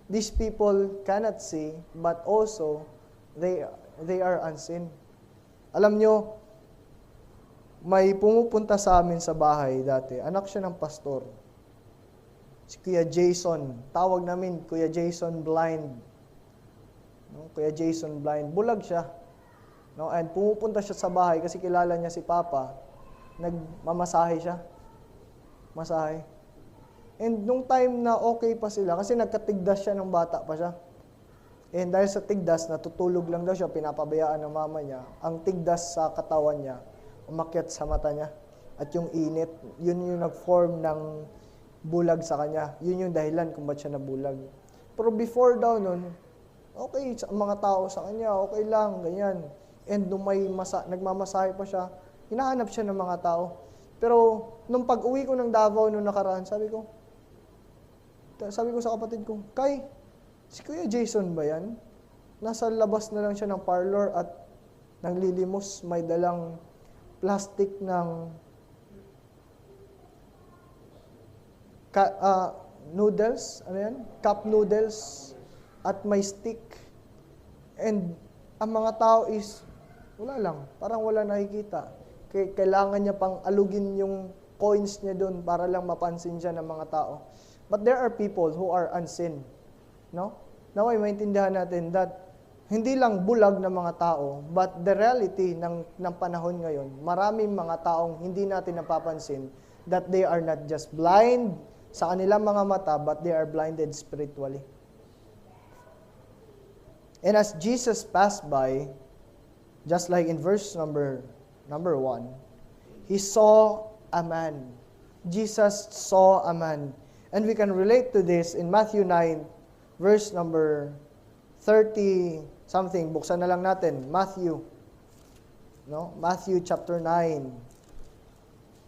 these people cannot see, but also they are unseen. Alam nyo, may pumupunta sa amin sa bahay dati. Anak siya ng pastor. Si Kuya Jason. Tawag namin, Kuya Jason Blind. No? Kuya Jason Blind. Bulag siya. No? And pumupunta siya sa bahay kasi kilala niya si Papa. Nagmamasahe siya. Masahe. And nung time na okay pa sila, kasi nagkatigdas siya nung bata pa siya. And dahil sa tigdas, natutulog lang daw siya, pinapabayaan ng mama niya. Ang tigdas sa katawan niya, umakyat sa mata niya. At yung init, yun yung nag-form ng bulag sa kanya. Yun yung dahilan kung ba't siya nabulag. Pero before daw nun, okay, sa mga tao sa kanya, okay lang, ganyan. And nung may nagmamasahe pa siya, hinahanap siya ng mga tao. Pero nung pag-uwi ko ng Davao nung nakaraan, sabi ko sa kapatid ko, Kay, si Kuya Jason ba yan? Nasa labas na lang siya ng parlor at naglilimos, may dalang plastic ng noodles, ano yan? Cup noodles at may stick. And ang mga tao is, wala lang, parang wala nakikita. Kailangan niya pang alugin yung coins niya doon para lang mapansin siya ng mga tao. But there are people who are unseen. No? Naway maintindihan natin that hindi lang bulag ng mga tao, but the reality ng panahon ngayon, maraming mga taong hindi natin napapansin that they are not just blind sa kanilang mga mata, but they are blinded spiritually. And as Jesus passed by, just like in verse number 1, He saw a man. Jesus saw a man. And we can relate to this in Matthew 9, verse number 30 something. Buksan na lang natin. Matthew chapter 9.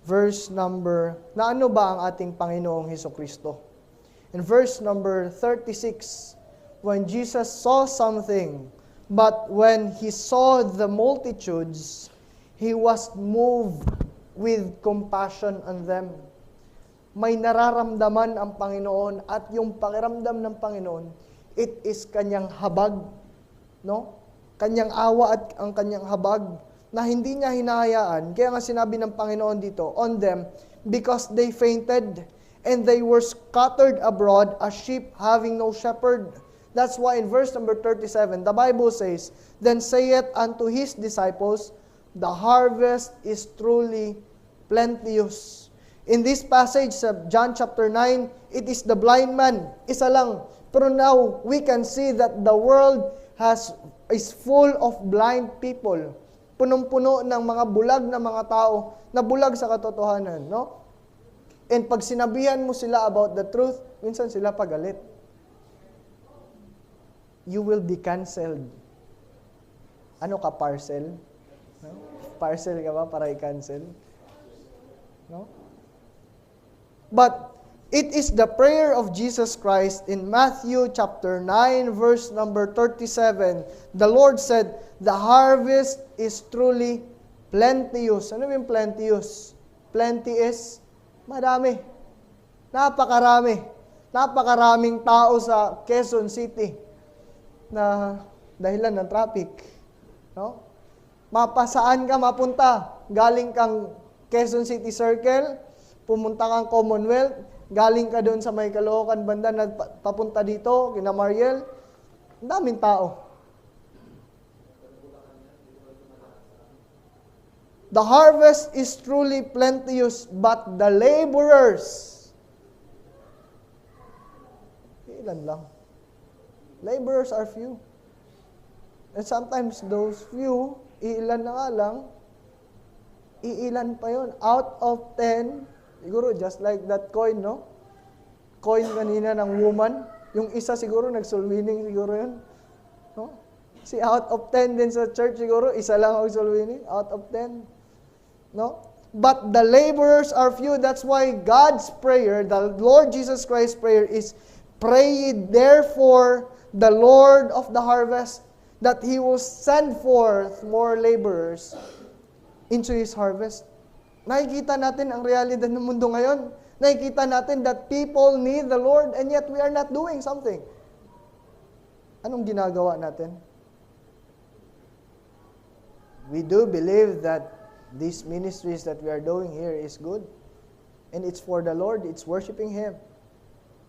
Verse number, na ano ba ang ating Panginoong Hesukristo? In verse number 36, when Jesus saw something, but when He saw the multitudes, He was moved with compassion on them. May nararamdaman ang Panginoon at yung pakiramdam ng Panginoon, it is kanyang habag, no? Kanyang awa at ang kanyang habag na hindi niya hinahayaan. Kaya nga sinabi ng Panginoon dito, on them, because they fainted and they were scattered abroad as sheep having no shepherd. That's why in verse number 37, the Bible says, then saith unto His disciples, the harvest is truly plenteous. In this passage of John chapter 9, it is the blind man, isa lang. Pero now, we can see that the world is full of blind people. Punong-puno ng mga bulag na mga tao na bulag sa katotohanan, no? And pag sinabihan mo sila about the truth, minsan sila pagalit. You will be canceled. Ano ka, parcel? No? Parcel ka ba para i-cancel? No? But it is the prayer of Jesus Christ in Matthew chapter 9 verse number 37. The Lord said, the harvest is truly plenteous. Ano yung plenteous? Plenty is madami. Napakarami. Napakaraming tao sa Quezon City na dahilan ng traffic. No? Mapasaan ka mapunta? Galing kang Quezon City Circle, pumunta kang Commonwealth, galing ka doon sa may Caloocan banda na papunta dito, kina Mariel, ang daming tao. The harvest is truly plenteous, but the laborers, ilan lang. Laborers are few. And sometimes those few, iilan na nga lang, iilan pa yon. Out of 10, siguro just like that coin, no? Coin kanina ng woman, yung isa siguro nag-soul winning siguro yun. No? Si out of 10 din sa church siguro, isa lang ang soul winning, out of 10. No? But the laborers are few. That's why God's prayer, the Lord Jesus Christ's prayer is, pray therefore the Lord of the harvest that He will send forth more laborers into His harvest. Nakikita natin ang realidad ng mundo ngayon. Nakikita natin that people need the Lord and yet we are not doing something. Anong ginagawa natin? We do believe that these ministries that we are doing here is good. And it's for the Lord, it's worshiping Him.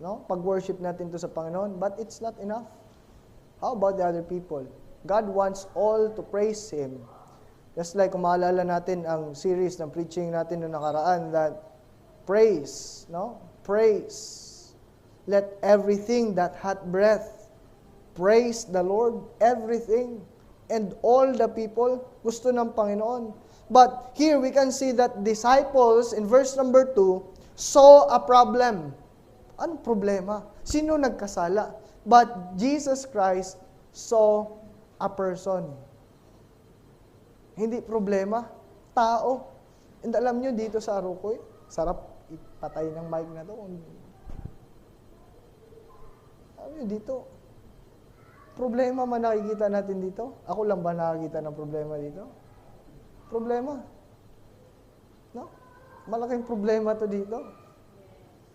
No? Pag-worship natin to sa Panginoon, but it's not enough. How about the other people? God wants all to praise Him. Just like kung maalala natin ang series ng preaching natin noong nakaraan, that praise, no? Praise. Let everything that hath breath praise the Lord. Everything. And all the people gusto ng Panginoon. But here we can see that disciples in verse number 2 saw a problem. Anong problema? Sino nagkasala? But Jesus Christ saw a person. Hindi problema, tao. And alam nyo, dito sa Arukoy, sarap ipatay ng mic na to. Alam nyo, dito, problema man nakikita natin dito? Ako lang ba nakikita ng problema dito? Problema. No? Malaking problema to dito.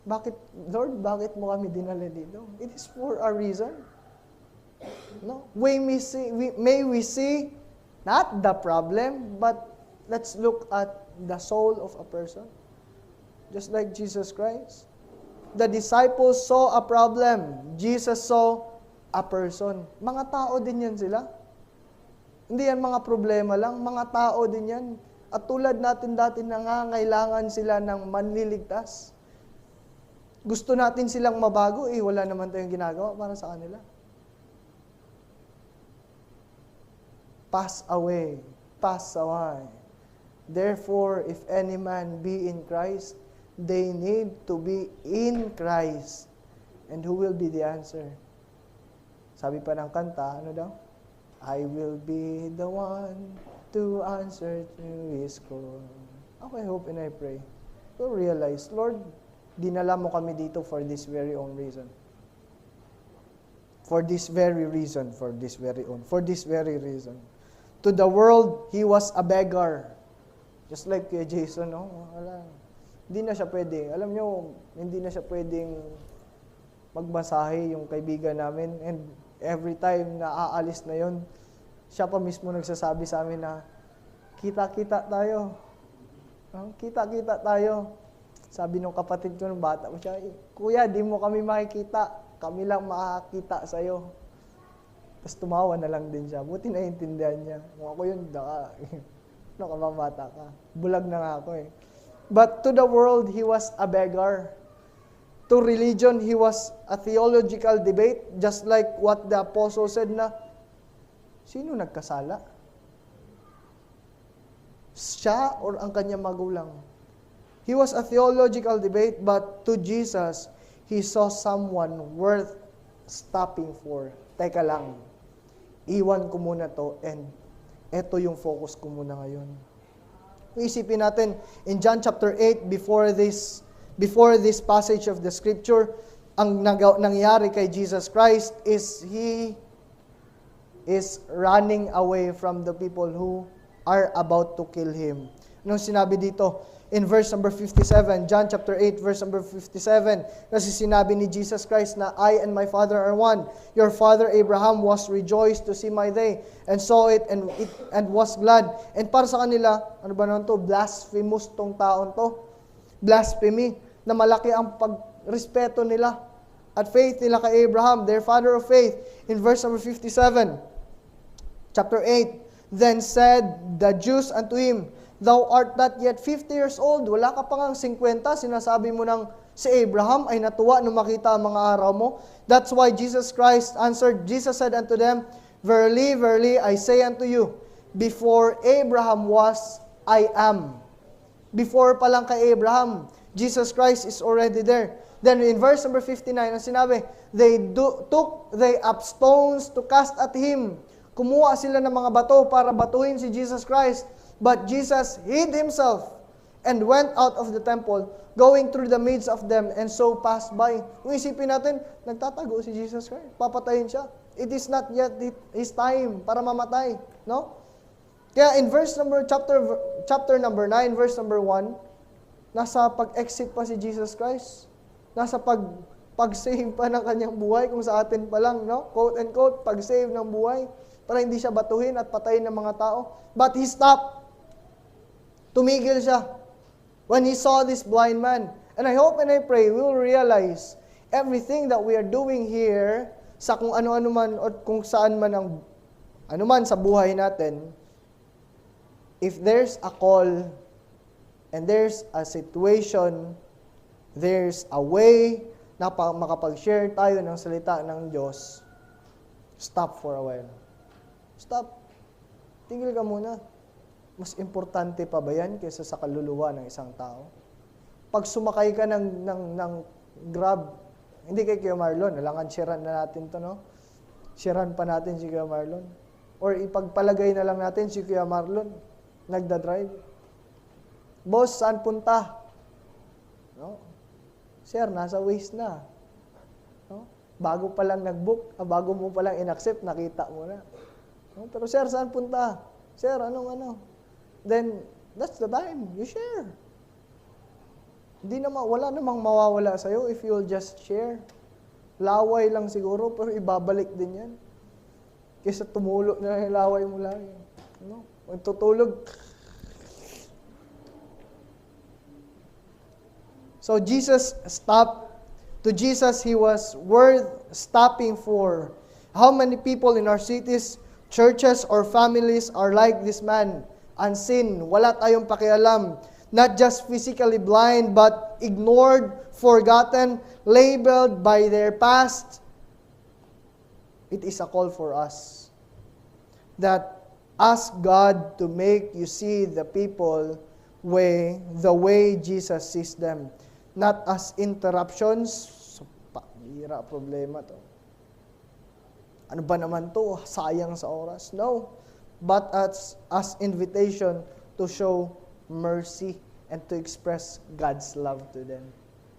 bakit mo kami dinala dito? It is for a reason. No? May we see not the problem, but let's look at the soul of a person. Just like Jesus Christ. The disciples saw a problem. Jesus saw a person. Mga tao din yan sila. Hindi yan mga problema lang. Mga tao din yan. At tulad natin dati nangangailangan sila ng manliligtas. Gusto natin silang mabago, wala naman tayong ginagawa para sa kanila. Pass away. Pass away. Therefore, if any man be in Christ, they need to be in Christ. And who will be the answer? Sabi pa ng kanta, ano daw? I will be the one to answer to His call. Okay, hope and I pray. We'll realize, Lord, dinala mo kami dito for this very own reason. For this very reason, for this very reason. To the world, He was a beggar. Just like kay Jason, no? Wala. Hindi na siya pwede. Alam nyo, hindi na siya pwedeng magmasahe yung kaibigan namin. And every time na aalis na yon, siya pa mismo nagsasabi sa amin na, kita-kita tayo. Kita-kita tayo. Sabi nung kapatid ko nung bata ko siya, Kuya, di mo kami makikita. Kami lang makakita sa'yo. Tapos tumawa na lang din siya. Buti naiintindihan niya. Kung ako yun, nakababata ka. Bulag na nga ako eh. But to the world, He was a beggar. To religion, He was a theological debate. Just like what the apostle said na, sino nagkasala? Siya or ang kanyang magulang? He was a theological debate, but to Jesus, He saw someone worth stopping for. Teka lang, iwan ko muna to and eto yung focus ko muna ngayon. Isipin natin, in John chapter 8, before this passage of the scripture, ang nangyari kay Jesus Christ is He is running away from the people who are about to kill Him. Anong sinabi dito? In verse number 57, John chapter 8, verse number 57, kasi sinabi ni Jesus Christ na, I and my Father are one. Your father Abraham was rejoiced to see my day, and saw it and was glad. And para sa kanila, ano ba naman to? Blasphemous tong taon to. Blasphemy, na malaki ang pagrespeto nila at faith nila kay Abraham, their father of faith. In verse number 57, chapter 8, then said the Jews unto him, Thou art not yet 50 years old, wala ka pa ngang 50, sinasabi mo nang si Abraham ay natuwa nung makita ang mga araw mo. That's why Jesus Christ answered, Jesus said unto them, Verily, verily, I say unto you, before Abraham was, I am. Before pa lang kay Abraham, Jesus Christ is already there. Then in verse number 59, ang sinabi, they up stones to cast at Him. Kumuha sila ng mga bato para batuhin si Jesus Christ. But Jesus hid Himself and went out of the temple, going through the midst of them, and so passed by. Kung isipin natin, nagtatago si Jesus Christ. Papatayin siya. It is not yet His time para mamatay. No? Kaya in chapter number 9, verse number 1, nasa pag-exit pa si Jesus Christ. Nasa pag-save pa ng kanyang buhay, kung sa atin pa lang, no? Quote and quote, pag-save ng buhay, para hindi siya batuhin at patayin ng mga tao. But He stopped. Tumigil siya when He saw this blind man. And I hope and I pray we will realize everything that we are doing here sa kung ano-ano man o kung saan man ang ano man sa buhay natin, if there's a call and there's a situation, there's a way na makapag-share tayo ng salita ng Diyos, stop for a while. Stop. Tingil ka muna. Mas importante pa ba yan kaysa sa kaluluwa ng isang tao? Pag sumakay ka ng Grab, hindi kay Kuya Marlon, alangan sharean na natin to, no? Sharean pa natin si Kuya Marlon. Or ipagpalagay na lang natin si Kuya Marlon, nagda-drive. Boss, saan punta? No? Sir, nasa Waze na. No? Bago pa lang nag-book, bago mo pa lang in-accept, nakita mo na. No? Pero sir, saan punta? Sir, ano? Then, that's the time. You share. Wala namang mawawala sa'yo if you'll just share. Laway lang siguro, pero ibabalik din yan. Kaysa tumulo na yung laway mo lang. No? Kung tutulog. So Jesus stopped. To Jesus, He was worth stopping for. How many people in our cities, churches, or families are like this man? Unseen, wala tayong pakialam. Not just physically blind, but ignored, forgotten, labeled by their past. It is a call for us that ask God to make you see the people the way Jesus sees them. Not as interruptions. Hira problema to. Ano ba naman to? Sayang sa oras. No. But as invitation to show mercy and to express God's love to them.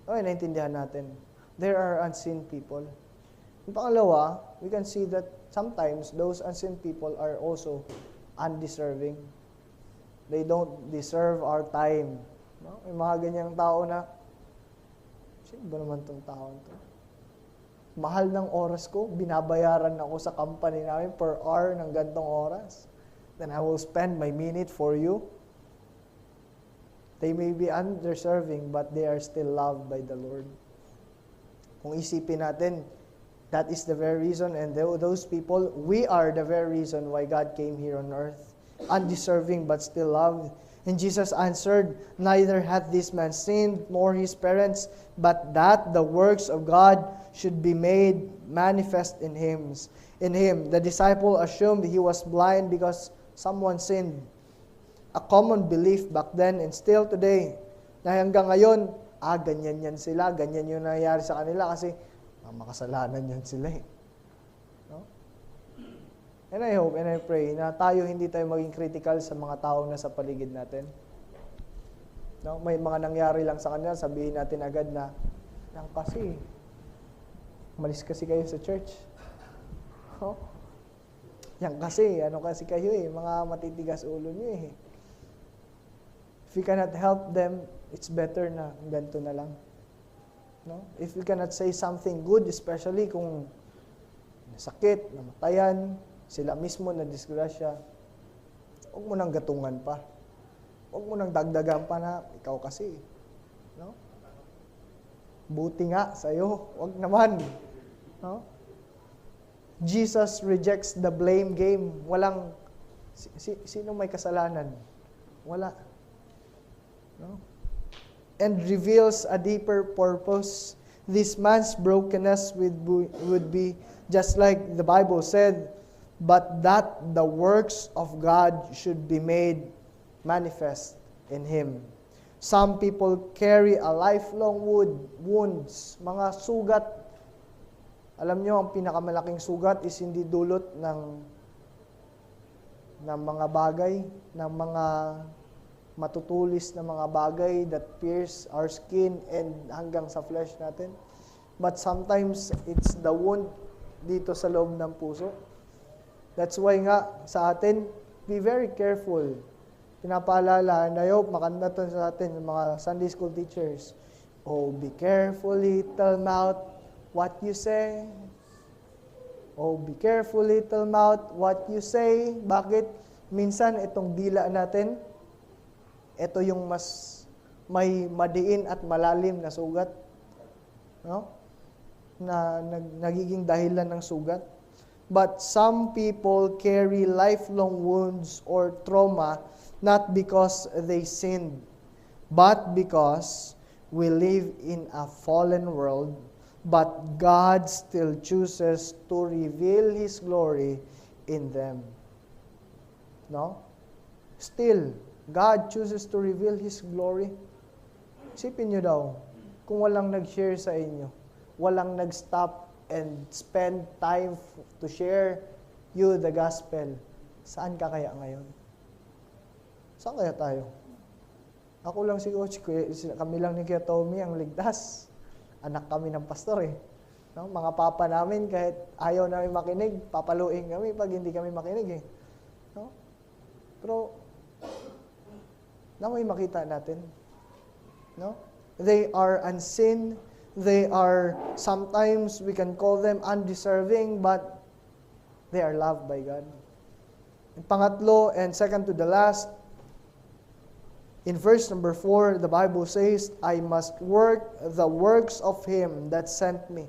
Okay, naintindihan natin. There are unseen people. Yung pangalawa, we can see that sometimes those unseen people are also undeserving. They don't deserve our time. No? May mga ganyang tao na, sino ba naman tong tao to? Mahal ng oras ko, binabayaran ako sa company namin per hour ng gantong oras. Then I will spend my minute for you. They may be undeserving, but they are still loved by the Lord. Kung isipin natin, that is the very reason, and those people, we are the very reason why God came here on earth. Undeserving, but still loved. And Jesus answered, neither hath this man sinned, nor his parents, but that the works of God should be made manifest in him. The disciple assumed he was blind because someone sinned. A common belief back then and still today, na hanggang ngayon, ganyan yan sila, ganyan yung nangyayari sa kanila kasi makasalanan yan sila eh. No? And I hope and I pray na tayo hindi tayo maging critical sa mga taong nasa paligid natin. No? May mga nangyari lang sa kanila, sabihin natin agad na, yan kasi, malis kasi kayo sa church. No? Yan kasi, ano kasi kayo eh, mga matitigas ulo niyo eh. If we cannot help them, it's better na ganito na lang. No? If we cannot say something good, especially kung nasakit, namatayan, sila mismo na disgrasya, huwag mo nang gatungan pa. Huwag mo nang dagdagan pa na, ikaw kasi. No? Buti nga sa'yo, huwag naman. No? Jesus rejects the blame game. Walang, sino may kasalanan? Wala. No? And reveals a deeper purpose. This man's brokenness would be just like the Bible said, but that the works of God should be made manifest in him. Some people carry a lifelong wounds, mga sugat. Alam nyo, ang pinakamalaking sugat is hindi dulot ng mga bagay, ng mga matutulis na mga bagay that pierce our skin and hanggang sa flesh natin. But sometimes, it's the wound dito sa loob ng puso. That's why nga, sa atin, be very careful. Pinapaalala, and I hope makanda to sa atin, yung mga Sunday school teachers. Oh, be careful, little mouth, what you say. Oh, be careful, little mouth, what you say. Bakit? Minsan, itong dila natin, ito yung mas may madiin at malalim na sugat. No? Na nagiging dahilan ng sugat. But some people carry lifelong wounds or trauma not because they sinned, but because we live in a fallen world, but God still chooses to reveal His glory in them. No? Still, God chooses to reveal His glory. Isipin nyo daw, kung walang nag-share sa inyo, walang nag-stop and spend time to share you the gospel, saan ka kaya ngayon? Saan kaya tayo? Ako lang si Coach, kami lang ni Kuya Tommy ang ligtas. Anak kami ng pastor eh. No? Mga papa namin, kahit ayaw namin makinig, papaluin kami pag hindi kami makinig eh. No? Pero, na may makita natin. No? They are unseen. They are, sometimes we can call them undeserving, but they are loved by God. And pangatlo, and second to the last, in verse number 4, the Bible says, I must work the works of him that sent me.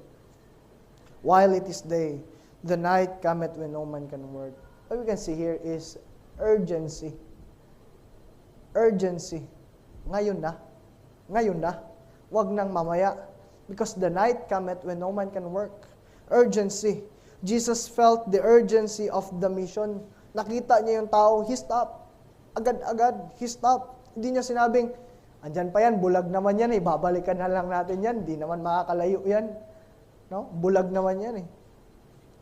While it is day, the night cometh when no man can work. What we can see here is urgency. Urgency. Ngayon na. Ngayon na. Wag nang mamaya. Because the night cometh when no man can work. Urgency. Jesus felt the urgency of the mission. Nakita niya yung tao, he stopped. Agad-agad, he stopped. Hindi niya sinabing, andyan pa yan, bulag naman yan eh, babalikan na lang natin yan, hindi naman makakalayo yan. No? Bulag naman yan eh.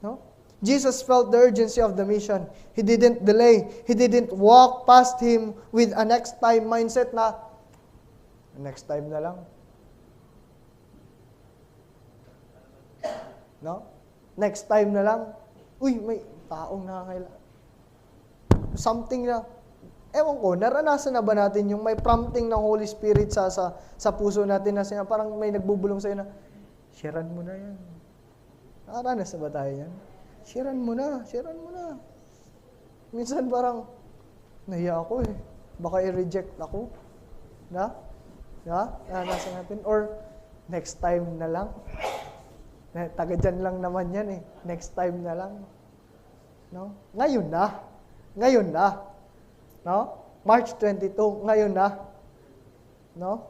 No? Jesus felt the urgency of the mission. He didn't delay. He didn't walk past him with a next time mindset na, next time na lang. No? Next time na lang. Uy, may taong nakakailangan. Something na, ewan ko, naranasan na ba natin yung may prompting ng Holy Spirit sa puso natin na parang may nagbubulong sa'yo na, sharean mo na yan. Nakaranas na ba tayo yan? Sharean mo na, sharean mo na. Minsan parang, nahiya ako eh. Baka i-reject ako. Naranasan natin. Or, next time na lang. Taga dyan lang naman yan eh. Next time na lang. No? Ngayon na. Ngayon na. No? March 22, ngayon na. No?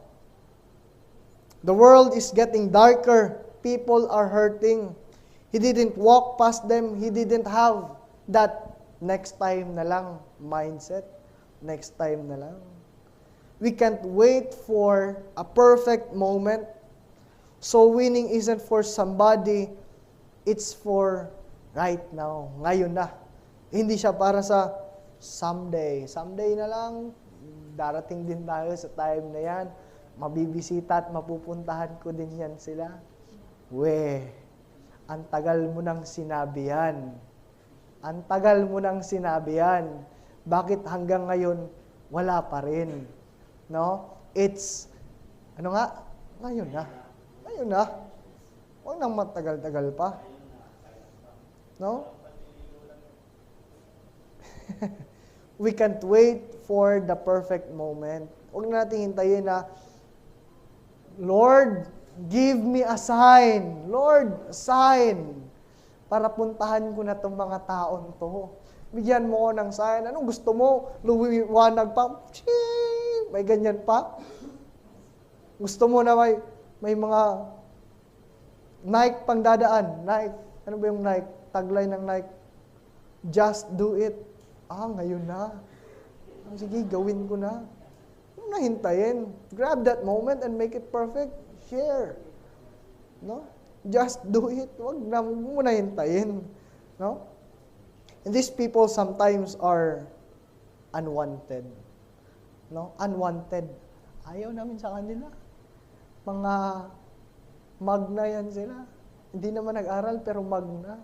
The world is getting darker. People are hurting. He didn't walk past them. He didn't have that next time na lang mindset. Next time na lang. We can't wait for a perfect moment. So winning isn't for somebody, it's for right now. Ngayon na. Hindi siya para sa someday. Someday na lang, darating din tayo sa time na yan. Mabibisita at mapupuntahan ko din yan sila. Ang tagal mo nang sinabi yan. Ang tagal mo nang sinabi yan. Bakit hanggang ngayon, wala pa rin? No? It's, ngayon na. Ngayon na. Huwag nang matagal-tagal pa. No? We can't wait for the perfect moment. Huwag natin hintayin na, Lord, give me a sign. Lord, a sign. Para puntahan ko na itong mga taon to. Bigyan mo ko ng sign. Anong gusto mo? Luwiwanag pa? Ching! May ganyan pa? Gusto mo na may mga Nike pang dadaan. Nike. Ano ba yung Nike? Tagline ng Nike. Just do it. Ngayon na. Sige, gawin ko na. Huwag na hintayin. Grab that moment and make it perfect. Share. No? Just do it. Huwag mo na hintayin. No? And these people sometimes are unwanted. No? Unwanted. Ayaw namin sa kanila. Mga magna yan sila. Hindi naman nag-aral pero magna.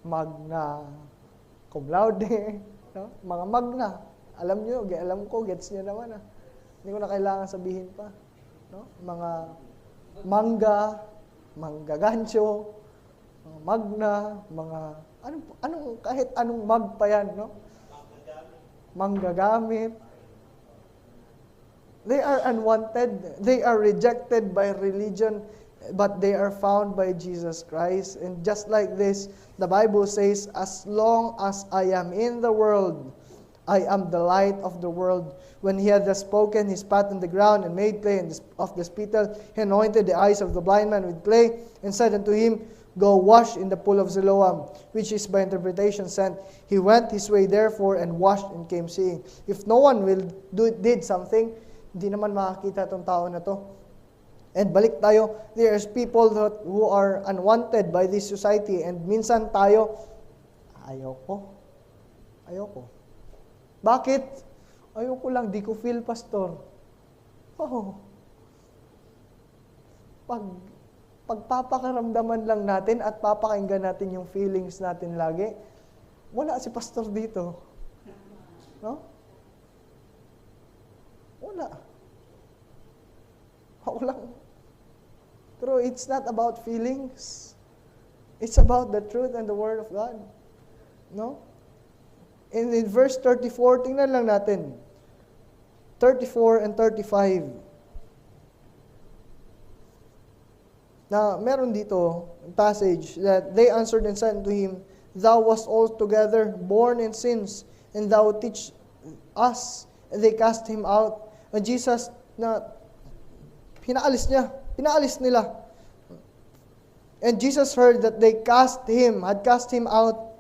Magna cum laude, no? Mga magna. Alam nyo, alam ko, gets nyo naman. Hindi ko na kailangan sabihin pa. No? Mga mangga gancho, mga magna, mga, kahit anong mag pa yan, no? Manggagamit. They are unwanted. They are rejected by religion, but they are found by Jesus Christ. And just like this, the Bible says, as long as I am in the world, I am the light of the world. When he had thus spoken, he spat on the ground and made clay of the spittle. He anointed the eyes of the blind man with clay and said unto him, Go wash in the pool of Siloam, which is by interpretation sent. He went his way therefore and washed and came seeing. If no one did something, hindi naman makakita itong tao na to. And balik tayo, there's people who are unwanted by this society. And minsan tayo, ayoko. Bakit? Ayoko lang, di ko feel, pastor. Pagpapakaramdaman lang natin at papakinggan natin yung feelings natin lagi, wala si pastor dito. No? Wala. ko lang. Pero it's not about feelings. It's about the truth and the Word of God. No? In verse 34, tingnan lang natin. 34 and 35. Na meron dito, passage, that they answered and said to him, Thou wast altogether born in sins, and thou teach us. And they cast him out. And Jesus, pinaalis nila. And Jesus heard that they had cast him out.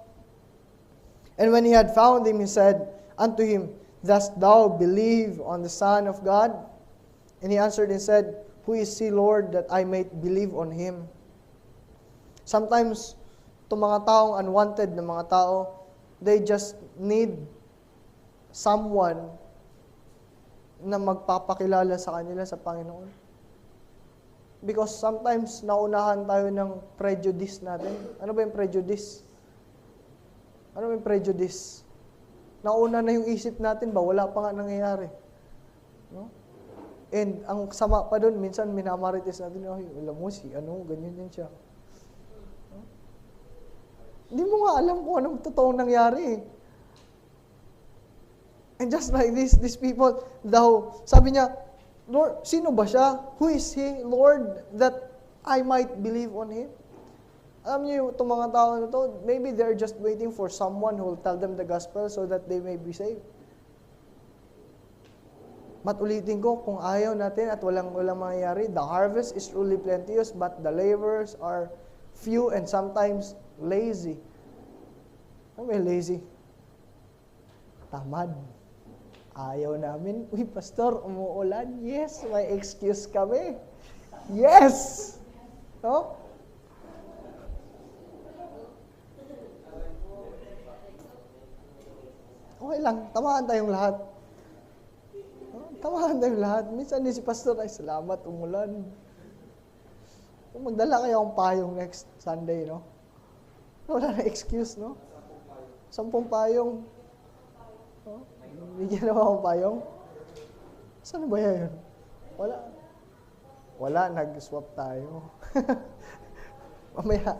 And when he had found him, he said unto him, Dost thou believe on the Son of God? And he answered and said, Who is he, Lord, that I might believe on him? Sometimes, itong mga taong unwanted na mga tao, they just need someone na magpapakilala sa kanila sa Panginoon. Because sometimes, naunahan tayo ng prejudice natin. Ano ba yung prejudice? Ano ba yung prejudice? Nauna na yung isip natin ba? Wala pa nga nangyayari. No? And ang sama pa doon, minsan minamarites natin, ay, alam mo si, ganyan yan siya. No? Hindi mo nga alam kung anong totoong nangyari eh. And just like this, these people, sabi niya, Lord, sino ba siya? Who is he, Lord, that I might believe on him? Alam niyo, itong mga tao na to, maybe they're just waiting for someone who will tell them the gospel so that they may be saved. Matulitin ko, kung ayaw natin at walang mangyayari, the harvest is truly plenteous, but the laborers are few and sometimes lazy. Ano may lazy? Tamad. Ayaw namin. Uy, pastor, umuulan. Yes, may excuse kami. Yes! No? Okay lang, tamaan tayong lahat. Tamaan tayong lahat. Minsan din si pastor, ay salamat, umulan. Kung magdala kayo akong payong next Sunday, no? Wala na excuse, no? 10 payong. No? Bigyan naman akong payong. Saan ba yan? Wala, nag-swap tayo. Mamaya.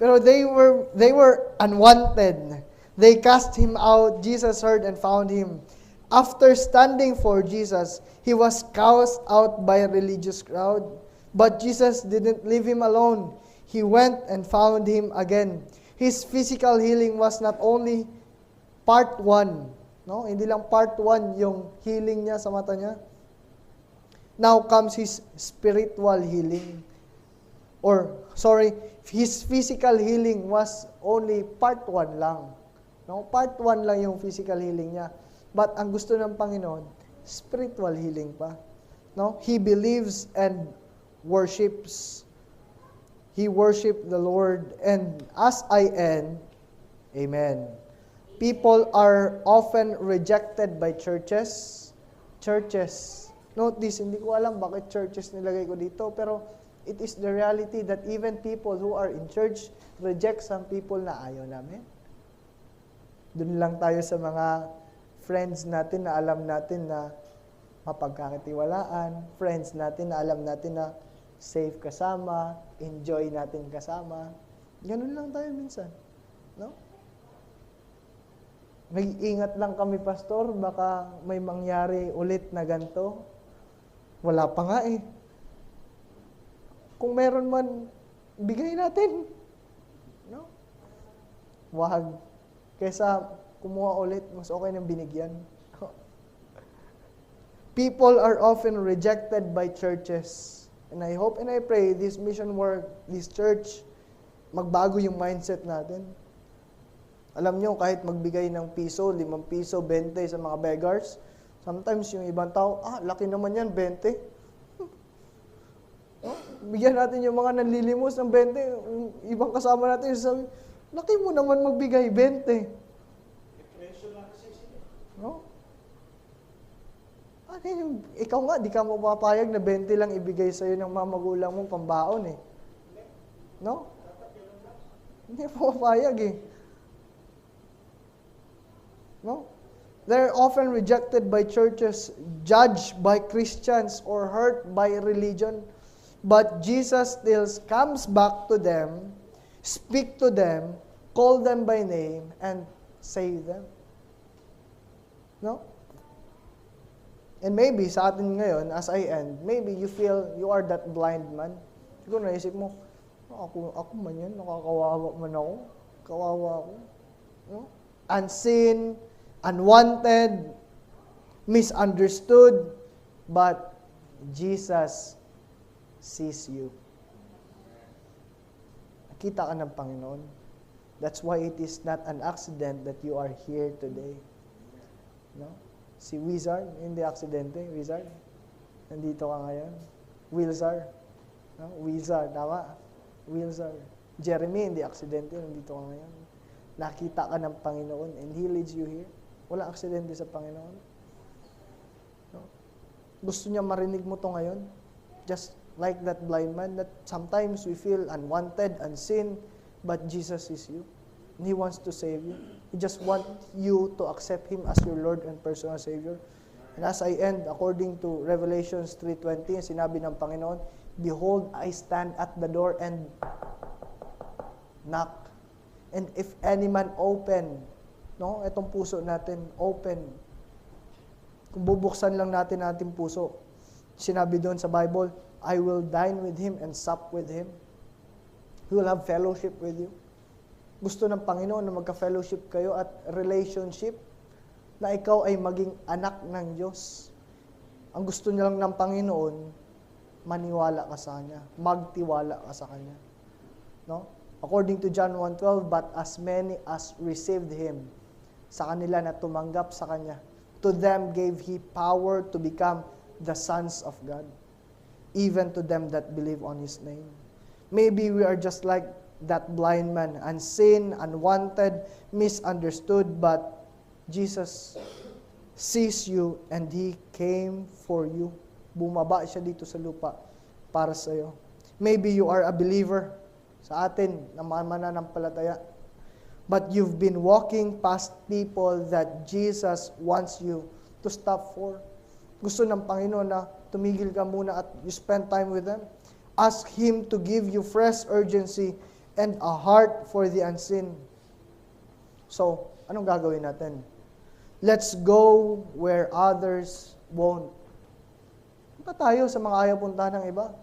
Pero they were unwanted. They cast him out. Jesus heard and found him. After standing for Jesus, he was cast out by a religious crowd. But Jesus didn't leave him alone. He went and found him again. His physical healing was not only part 1. No? Hindi lang part 1 yung healing niya sa mata niya. Now comes his spiritual healing. His physical healing was only part 1 lang. No? Part 1 lang yung physical healing niya. But ang gusto ng Panginoon, spiritual healing pa. No? He believes and worships. He worshiped the Lord. And as I end, amen. People are often rejected by churches. Churches. Note this, hindi ko alam bakit churches nilagay ko dito, pero it is the reality that even people who are in church reject some people na ayaw namin. Doon lang tayo sa mga friends natin na alam natin na mapagkakatiwalaan, friends natin na alam natin na safe kasama, enjoy natin kasama. Ganun lang tayo minsan. No? Nag-iingat lang kami, pastor, baka may mangyari ulit na ganito. Wala pa nga eh. Kung meron man, bigay natin. No? Wag. Kesa kumuha ulit, mas okay nang binigyan. People are often rejected by churches. And I hope and I pray this mission work, this church, magbago yung mindset natin. Alam nyo, kahit magbigay ng piso, 5 piso, 20 sa mga beggars, sometimes yung ibang tao, laki naman yan, 20. No? Bigyan natin yung mga nanlilimos ng 20, yung ibang kasama natin, sabi, laki mo naman magbigay, 20. No? Ikaw nga, di ka mo papayag na 20 lang ibigay sa'yo ng mga magulang mong pambaon eh. No? Hindi pa papayag eh. No? They're often rejected by churches, judged by Christians, or hurt by religion. But Jesus still comes back to them, speak to them, call them by name, and save them. No? And maybe sa atin ngayon, as I end, maybe you feel you are that blind man. Siguro naisip mo, ako man yan, nakakawawa man ako. Kawawa ako. No? Unseen, unwanted, misunderstood, but Jesus sees you. Nakita ka ng Panginoon. That's why it is not an accident that you are here today. No? Si Wizard, hindi aksidente, Wizard. Nandito ka ngayon. Wilzar. No? Wizard, tama? Wilzar. Jeremy, hindi aksidente, nandito ka ngayon. Nakita ka ng Panginoon and He leads you here. Wala aksidente sa Panginoon. No? Gusto niya marinig mo to ngayon. Just like that blind man, that sometimes we feel unwanted, unseen, but Jesus is you. And He wants to save you. He just wants you to accept Him as your Lord and personal Savior. And as I end, according to Revelations 3:20, sinabi ng Panginoon, "Behold, I stand at the door and knock. And if any man open," no? Itong puso natin, open. Kung bubuksan lang natin ating puso, sinabi doon sa Bible, "I will dine with him and sup with him." He will have fellowship with you. Gusto ng Panginoon na magka-fellowship kayo at relationship na ikaw ay maging anak ng Diyos. Ang gusto niya lang ng Panginoon, maniwala ka sa Kanya, magtiwala ka sa Kanya. No? According to John 1:12, "But as many as received Him," sa kanila na tumanggap sa Kanya, "to them gave He power to become the sons of God, even to them that believe on His name." Maybe we are just like that blind man, unseen, unwanted, misunderstood, but Jesus sees you and He came for you. Bumaba siya dito sa lupa para sa iyo. Maybe you are a believer sa atin na mananampalataya, but you've been walking past people that Jesus wants you to stop for. Gusto ng Panginoon na tumigil ka muna at you spend time with them. Ask Him to give you fresh urgency and a heart for the unseen. So, anong gagawin natin? Let's go where others won't. Punta tayo sa mga ayaw puntahan ng iba.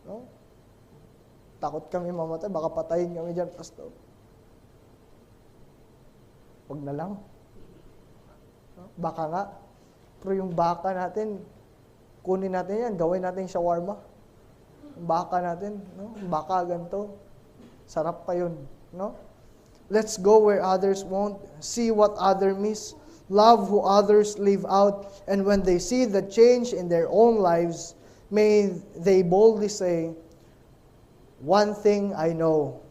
No? Takot kami mamatay, baka patayin kami dyan, pastor. Huwag na lang. No? Baka nga. Pero yung baka natin, kunin natin yan, gawin natin shawarma. Baka natin, no? Baka ganito. Sarap pa yun, no? Let's go where others won't. See what others miss. Love who others leave out. And when they see the change in their own lives, may they boldly say, "One thing I know,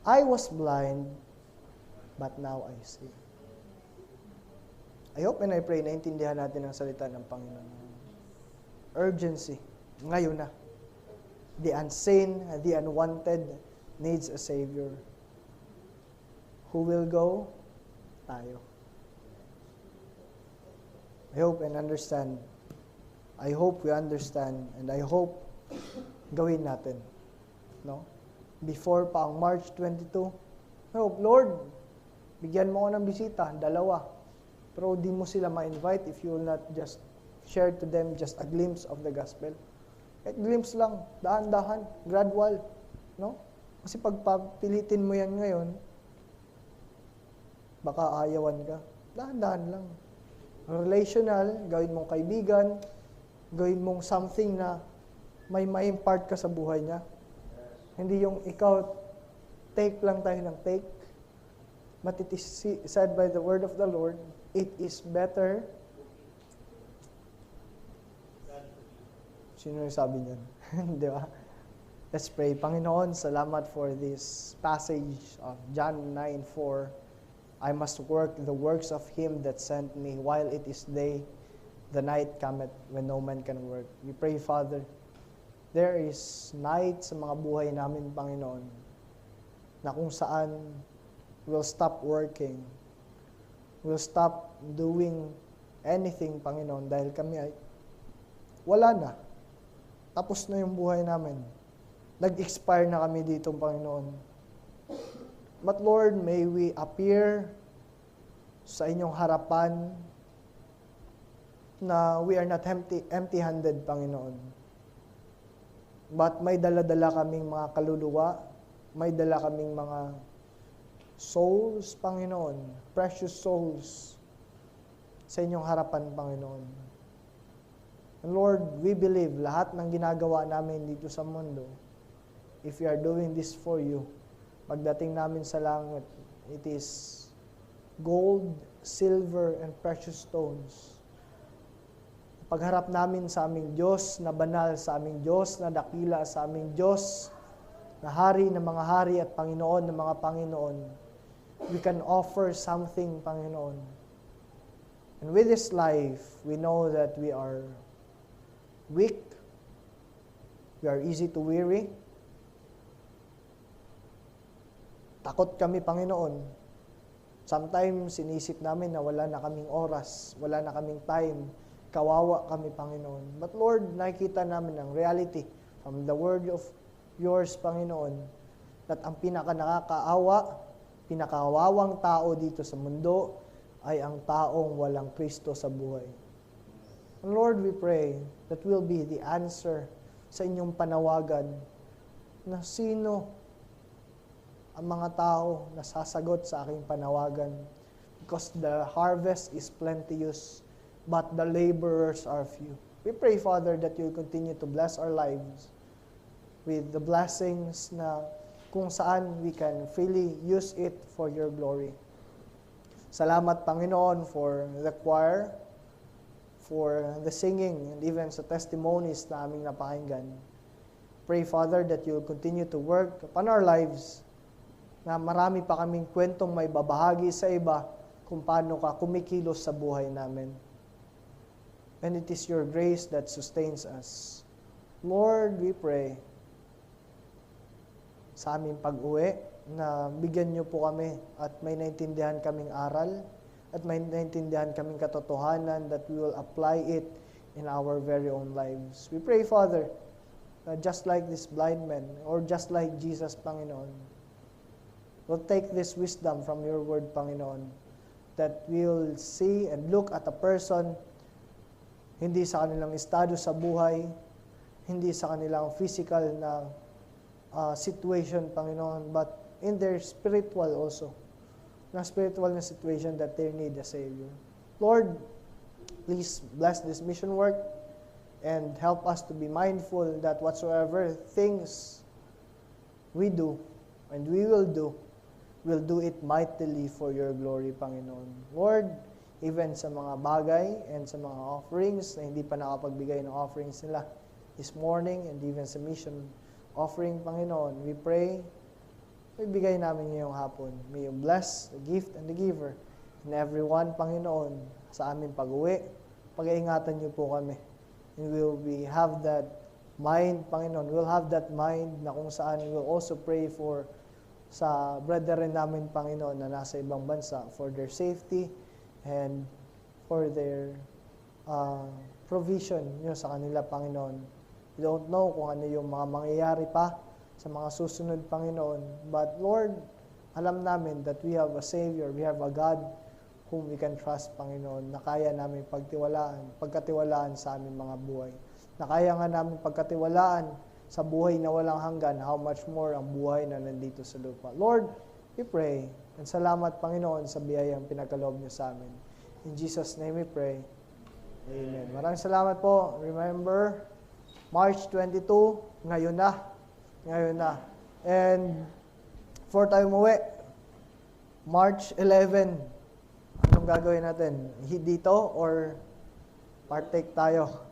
I was blind, but now I see." I hope and I pray na intindihan natin ang salita ng Panginoon. Urgency. Ngayon na. The unseen, the unwanted needs a Savior. Who will go? Tayo. I hope and understand. I hope we understand and I hope gawin natin. No? Before pa ang March 22, I hope, Lord, bigyan mo ako ng bisita, 2. Pero di mo sila ma-invite if you will not just share to them just a glimpse of the gospel. Kahit glimpse lang, dahan-dahan, gradual. No? Kasi pag papilitin mo yan ngayon, baka ayawan ka. Dahan-dahan lang. Relational, gawin mong kaibigan, gawin mong something na may ma-impart ka sa buhay niya. Hindi yung ikaw, take lang tayo ng take. But it is said by the word of the Lord, it is better. Sino yung sabi niyan? Di ba? Let's pray. Panginoon, salamat for this passage of John 9:4. I must work the works of Him that sent me while it is day. The night cometh when no man can work. We pray, Father, there is night sa mga buhay namin, Panginoon, na kung saan we'll stop working. We'll stop doing anything, Panginoon, dahil kami ay wala na. Tapos na yung buhay namin. Nag-expire na kami dito, Panginoon. But Lord, may we appear sa inyong harapan na we are not empty-handed, Panginoon. But may dala-dala kaming mga kaluluwa, may dala kaming mga souls, Panginoon, precious souls sa inyong harapan, Panginoon. And Lord, we believe lahat ng ginagawa namin dito sa mundo, if we are doing this for you, pagdating namin sa langit, it is gold, silver, and precious stones. Pagharap namin sa aming Diyos na banal, sa aming Diyos na dakila, sa aming Diyos na hari ng mga hari at Panginoon ng mga Panginoon, we can offer something, Panginoon. And with this life, we know that we are weak, we are easy to weary. Takot kami, Panginoon. Sometimes, sinisip namin na wala na kaming oras, wala na kaming time, kawawa kami, Panginoon. But Lord, nakikita namin ang reality from the word of yours, Panginoon, that ang pinaka-nakakaawa, pinakawawang tao dito sa mundo ay ang taong walang Kristo sa buhay. And Lord, we pray that will be the answer sa inyong panawagan na sino ang mga tao na sasagot sa aking panawagan, because the harvest is plenteous, but the laborers are few. We pray, Father, that you continue to bless our lives with the blessings na kung saan we can freely use it for your glory. Salamat, Panginoon, for the choir, for the singing, and even sa testimonies na aming napakinggan. Pray, Father, that you will continue to work upon our lives, na marami pa kaming kwentong may babahagi sa iba kung paano ka kumikilos sa buhay namin. And it is your grace that sustains us. Lord, we pray sa aming pag-uwi na bigyan niyo po kami at may naintindihan kaming aral at may naintindihan kaming katotohanan that we will apply it in our very own lives. We pray, Father, just like this blind man or just like Jesus, Panginoon, we'll take this wisdom from your word, Panginoon, that we'll see and look at a person hindi sa kanilang estado sa buhay, hindi sa kanilang physical na situation, Panginoon, but in their spiritual also, na spiritual na situation that they need a Savior. Lord, please bless this mission work and help us to be mindful that whatsoever things we do and we will do it mightily for your glory, Panginoon. Lord, even sa mga bagay and sa mga offerings na hindi pa nakapagbigay ng offerings nila this morning and even sa mission offering, Panginoon, we pray, ibigay namin ngayong hapon. May you bless the gift and the giver and everyone, Panginoon, sa aming pag-uwi. Pag-iingatan niyo po kami. And we have that mind, Panginoon. We'll have that mind na kung saan we will also pray for sa brethren namin, Panginoon, na nasa ibang bansa for their safety and for their provision nyo sa kanila, Panginoon. We don't know kung ano yung mga mangyayari pa sa mga susunod, Panginoon. But Lord, alam namin that we have a Savior, we have a God whom we can trust, Panginoon, na kaya namin pagkatiwalaan sa aming mga buhay. Na kaya nga namin pagkatiwalaan sa buhay na walang hanggan, how much more ang buhay na nandito sa lupa. Lord, we pray. And salamat, Panginoon, sa biyayang pinagkaloob niyo sa amin. In Jesus' name we pray. Amen. Maraming salamat po. Remember, March 22, ngayon na. Ngayon na. And before tayo umuwi, March 11, anong gagawin natin? Dito or partake tayo?